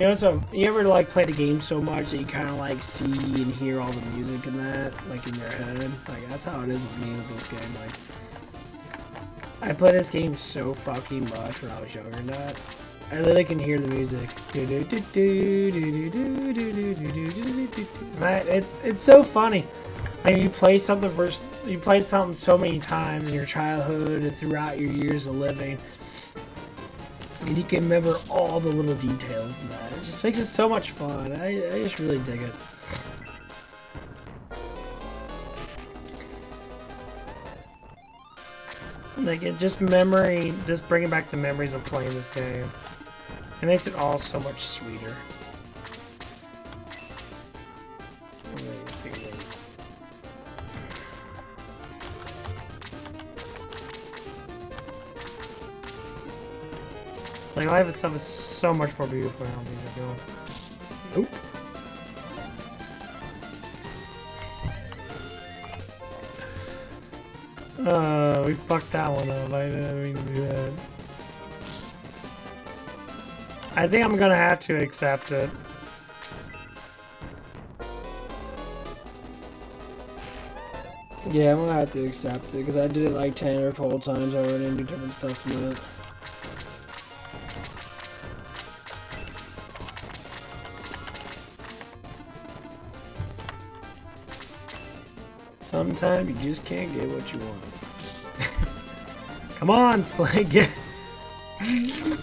You know, so you ever like play the game so much that you kind of like see and hear all the music in that, like in your head? Like that's how it is with me with this game. Like I played this game so fucking much when I was younger than that. I literally can hear the music. It's so funny. Like you play something first, you played something so many times in your childhood and throughout your years of living. And you can remember all the little details in that. It just makes it so much fun. I just really dig it. Like it just bringing back the memories of playing this game. It makes it all so much sweeter. Like life itself is so much more beautiful now than these are doing. Nope. We fucked that one up. I didn't mean to do that. I think I'm gonna have to accept it. Yeah, I'm gonna have to accept it because I did it like 10 or 12 times already and do different stuff with it. Sometimes you just can't get what you want. Come on, Slay, get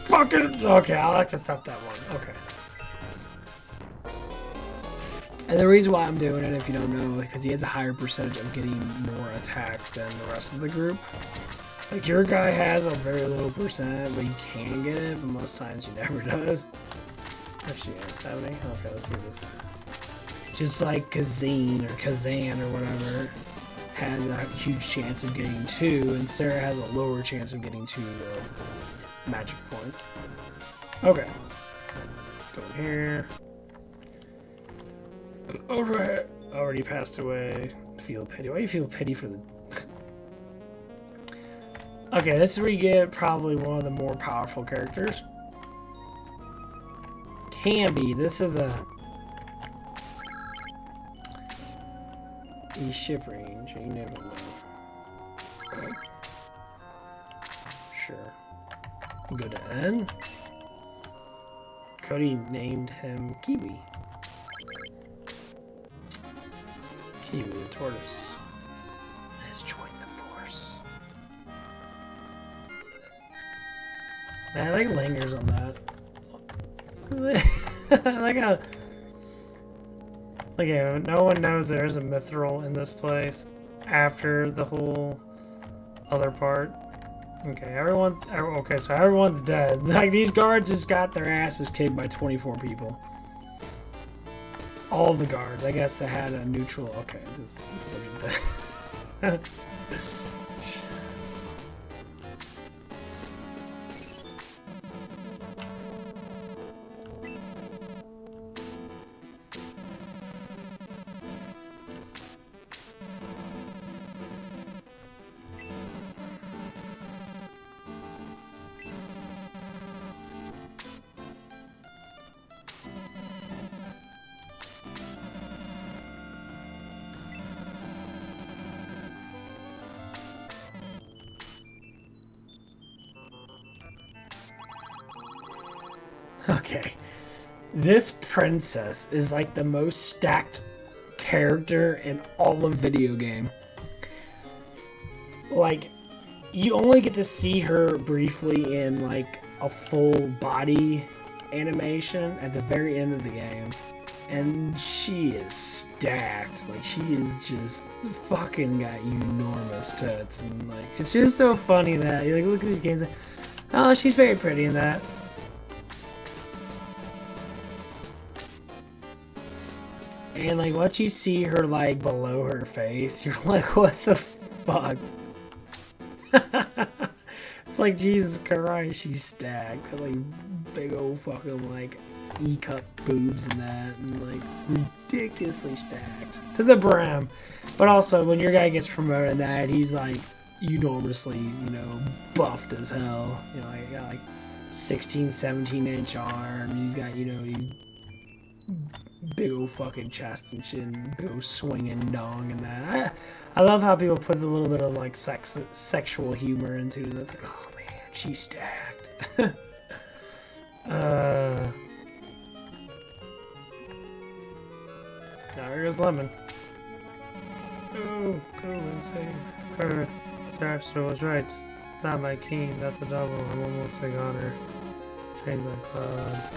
fucking okay. I'll have to stop that one. Okay. And the reason why I'm doing it, if you don't know, because he has a higher percentage of getting more attacked than the rest of the group. Like your guy has a very low percent, but he can get it, but most times he never does. Actually, yeah, 70. Okay, let's see this. Just like Kazan or whatever has a huge chance of getting 2, and Sarah has a lower chance of getting 2 magic points. Okay. Go here. Alright. Already passed away. Feel pity. Why do you feel pity for the... Okay, this is where you get probably one of the more powerful characters. Can be. This is a... ship range, you never know. Okay. Sure. Go to N. Cody named him Kiwi. Kiwi the tortoise has joined the force. Man, I like lingers on that. Like a... Okay, no one knows there's a mithril in this place after the whole other part. Okay, so everyone's dead. Like, these guards just got their asses kicked by 24 people. All the guards. I guess they had a neutral... Okay, just dead. Okay. This princess is like the most stacked character in all of video game. Like, you only get to see her briefly in like a full body animation at the very end of the game. And she is stacked. Like, she is just fucking got enormous tits. And like, it's just so funny that you like look at these games and, oh, she's very pretty in that. And like once you see her like below her face, you're like, what the fuck? It's like, Jesus Christ, she's stacked. Like big old fucking like E-cup boobs and that, and like ridiculously stacked to the brim. But also when your guy gets promoted and that, he's like enormously, buffed as hell. He got like 16, 17-inch arms. He's got, these big old fucking chest and shit, and big old swinging dong and that. I love how people put a little bit of like sexual humor into it. It's like, oh man, she's stacked. Now here's Lemon. Oh, go and save her. Starster was right. It's not my king, that's a double. I'm almost a goner. Trained by Claude.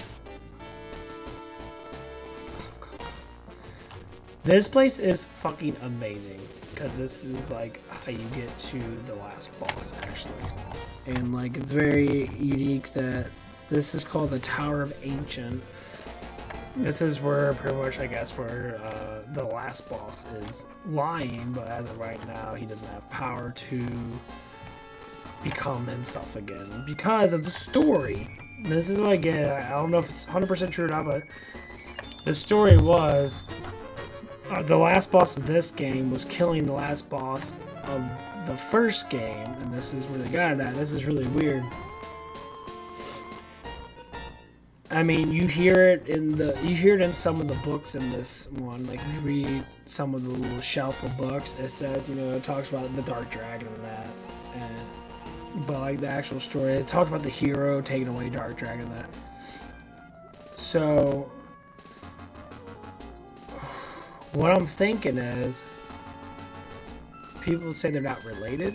This place is fucking amazing because this is like how you get to the last boss actually, and like it's very unique that this is called the Tower of Ancient. This is where pretty much I guess where the last boss is lying, but as of right now he doesn't have power to become himself again because of the story. This is what I get. I don't know if it's 100% true or not, but the story was the last boss of this game was killing the last boss of the first game, and this is where they got it at. This is really weird. I mean, you hear it in some of the books in this one. Like you read some of the little shelf of books, it says, it talks about the Dark Dragon and that, but like the actual story, it talks about the hero taking away Dark Dragon and that. So what I'm thinking is, people say they're not related,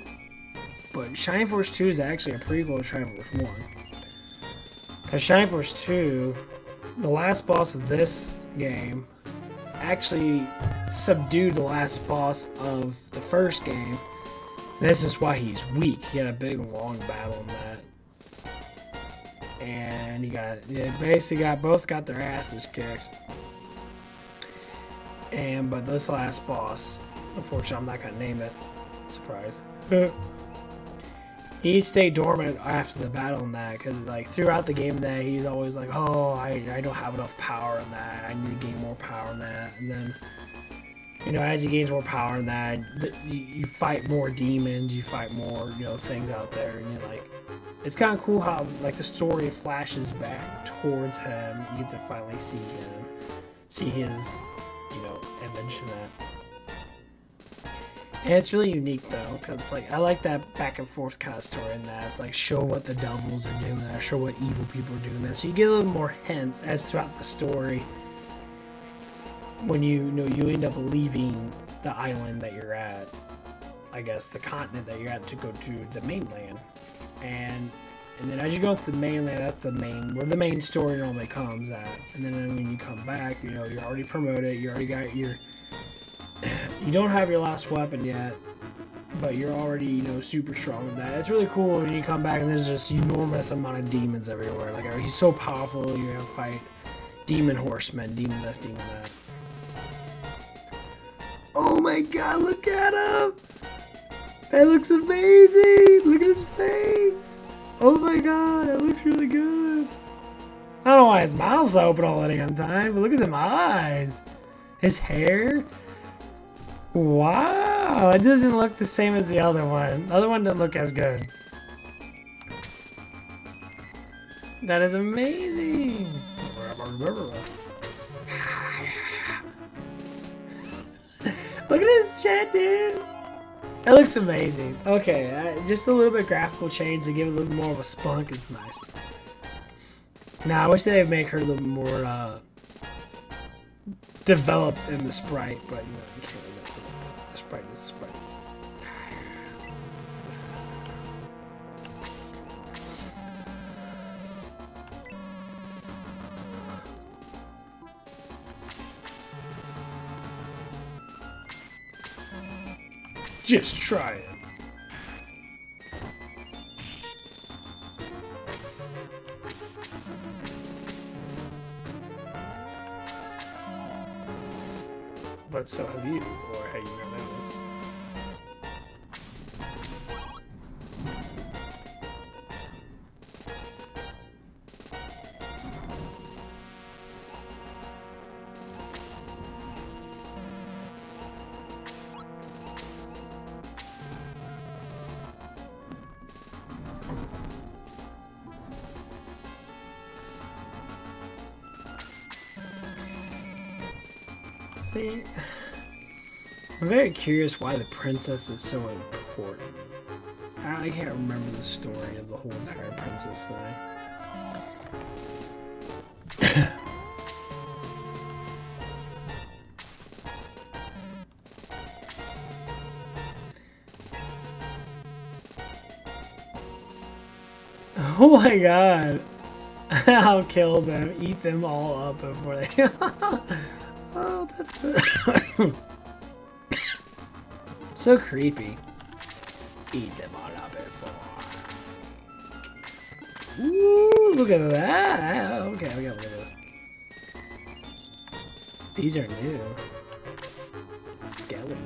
but Shining Force 2 is actually a prequel to Shining Force 1. Because Shining Force 2, the last boss of this game, actually subdued the last boss of the first game. This is why he's weak. He had a big long battle in that. And both got their asses kicked. But this last boss, unfortunately I'm not gonna name it. Surprise. He stayed dormant after the battle in that, because like throughout the game that he's always like, oh, I don't have enough power in that, I need to gain more power in that. And then as he gains more power in that, you fight more demons, you fight more things out there, and it's kind of cool how like the story flashes back towards him. You get to finally see his image in that. And it's really unique though, because it's like I like that back and forth kind of story in that. It's like show what the devils are doing there, show what evil people are doing there. So you get a little more hints as throughout the story when you end up leaving the island that you're at, I guess the continent that you're at, to go to the mainland. And then as you go to the mainland, that's where the main story normally comes at. And then when you come back, you're already promoted, you already got you don't have your last weapon yet, but you're already, super strong with that. It's really cool when you come back and there's just enormous amount of demons everywhere. Like, he's so powerful, you're gonna fight demon horsemen, demon this, demon that. Oh my god, look at him! That looks amazing! Look at his face! Oh my god, that looks really good. I don't know why his mouth's open all the damn time, but look at them eyes. His hair. Wow, it doesn't look the same as the other one. The other one doesn't look as good. That is amazing. Look at his shit, dude. That looks amazing. Okay, just a little bit graphical change to give it a little more of a spunk is nice. Now, I wish they'd make her a little more developed in the sprite, but you can't really make the sprite is sprite. Just try it. But so have you, or have you not noticed? See, I'm very curious why the princess is so important. I can't remember the story of the whole entire princess thing. Oh my god. I'll kill them, eat them all up before they... Oh, that's so... so creepy. Eat them all up before... Ooh, look at that. Okay, we gotta look at this. These are new. Skelly.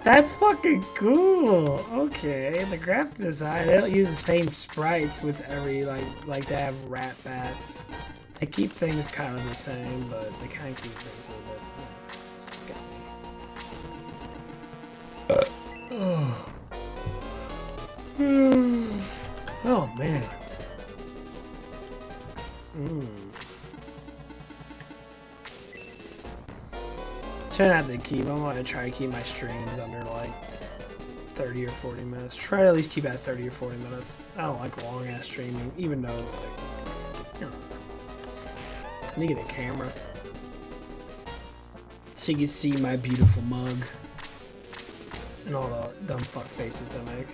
That's fucking cool. Okay, the graphic design, they don't use the same sprites with every, like they have rat bats. They keep things kind of the same, but they kind of keep things a little bit scummy. Oh man. Try not to keep. I'm gonna try to keep my streams under like 30 or 40 minutes. Try to at least keep it at 30 or 40 minutes. I don't like long ass streaming, even though it's like, you know, I need to get a camera so you can see my beautiful mug and all the dumb fuck faces I make.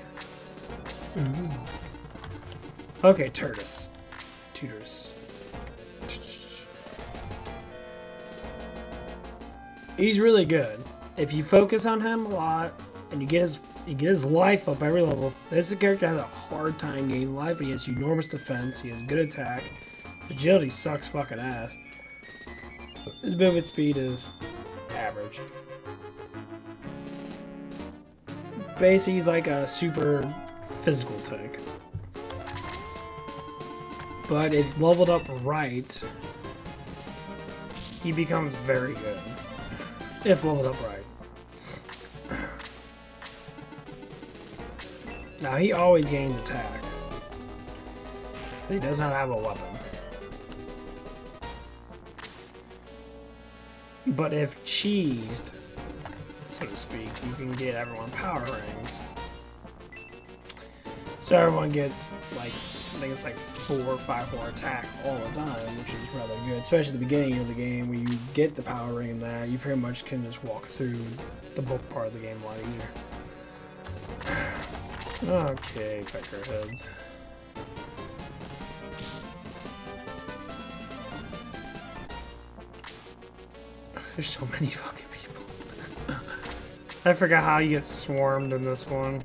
Okay, Tutors. He's really good. If you focus on him a lot and you get his life up every level, this is a character that has a hard time gaining life, but he has enormous defense, he has good attack. Agility sucks fucking ass. His movement speed is average. Basically, he's like a super physical tank. But if leveled up right, he becomes very good. If leveled up right. Now he always gains attack. He does not have a weapon. But if cheesed, so to speak, you can get everyone power rings. So everyone gets like, I think it's like 4 or 5 more attack all the time, which is rather good, especially at the beginning of the game when you get the power ring and that, you pretty much can just walk through the bulk part of the game a lot easier. Okay, peckerheads. There's so many fucking people. I forgot how you get swarmed in this one.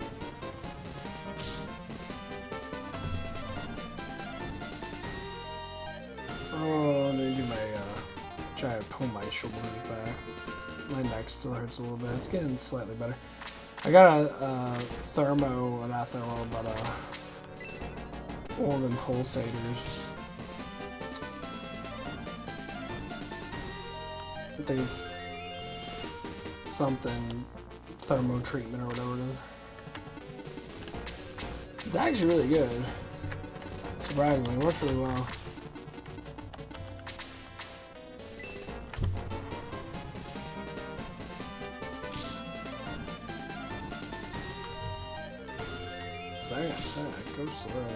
Oh, let me do my, try to pull my shoulders back. My neck still hurts a little bit. It's getting slightly better. I got a, not thermo, but, one of them pulsators. I think it's something thermo treatment or whatever it is. It's actually really good. Surprisingly, it works really well. Second attack, go slow.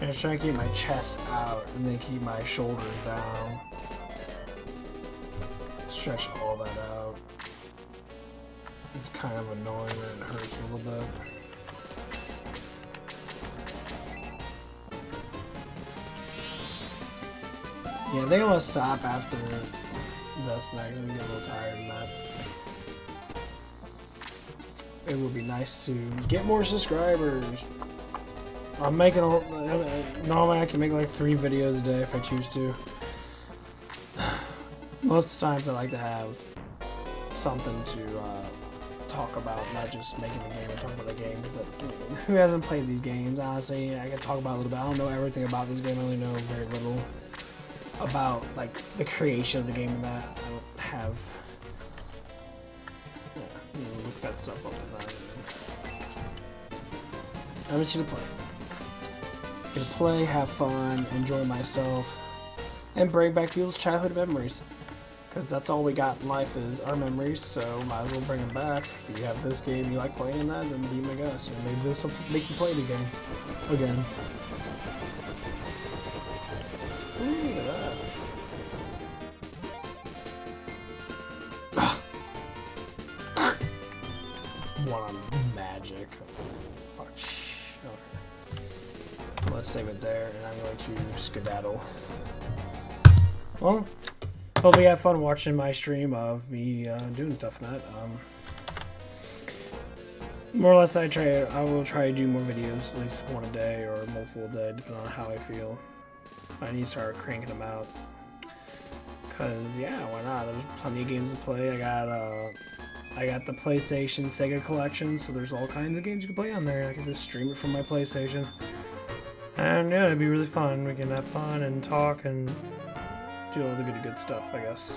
I'm trying to keep my chest out and then keep my shoulders down. Stretch all that out. It's kind of annoying and it hurts a little bit. Yeah, I think I'm gonna stop after this next. I'm getting a little tired of that. It would be nice to get more subscribers. I'm making normally I can make like 3 videos a day if I choose to. Most times I like to have something to talk about, not just making the game and talking about the game. Because who hasn't played these games? Honestly, I can talk about a little bit. I don't know everything about this game. I only know very little about like the creation of the game and that. I don't have. Yeah, look that stuff up and that. I'm just here to play. Here to play, have fun, enjoy myself, and bring back people's childhood memories. Because that's all we got in life is our memories, so might as well bring them back. If you have this game, you like playing that, then be my guest. You know, maybe this will make you play the game again. Ooh, look at that. One on magic. Fuck. Okay. Let's save it there, and I'm going to skedaddle. Well, hopefully you have fun watching my stream of me doing stuff in that. More or less, I will try to do more videos, at least one a day or multiple a day, depending on how I feel. I need to start cranking them out. Cause yeah, why not? There's plenty of games to play. I got the PlayStation Sega collection, so there's all kinds of games you can play on there. I can just stream it from my PlayStation, and yeah, it'd be really fun. We can have fun and talk and do all the good stuff, I guess.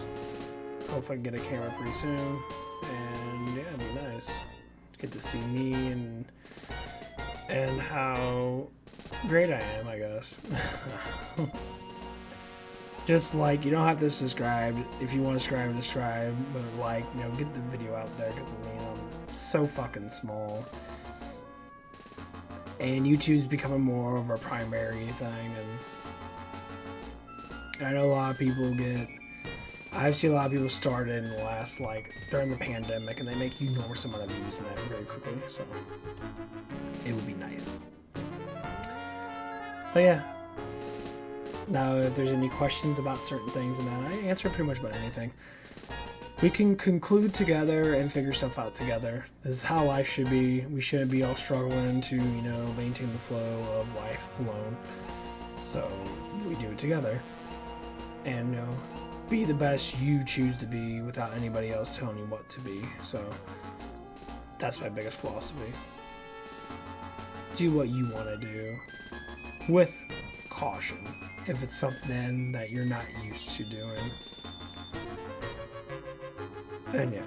Hope I can get a camera pretty soon, and yeah, it'd be nice. Get to see me and how great I am, I guess. Just like, you don't have to subscribe. If you want to subscribe, but like, you know, get the video out there, because I mean, I'm so fucking small. And YouTube's becoming more of a primary thing, and I know a lot of people I've seen a lot of people started in the last, like, during the pandemic, and they make enormous amount of views in that very quickly, so it would be nice. But yeah. Now, if there's any questions about certain things, and that, I answer pretty much about anything. We can conclude together and figure stuff out together. This is how life should be. We shouldn't be all struggling to, you know, maintain the flow of life alone. So, we do it together. And, you know, be the best you choose to be without anybody else telling you what to be. So, that's my biggest philosophy. Do what you want to do with caution if it's something that you're not used to doing. And yeah.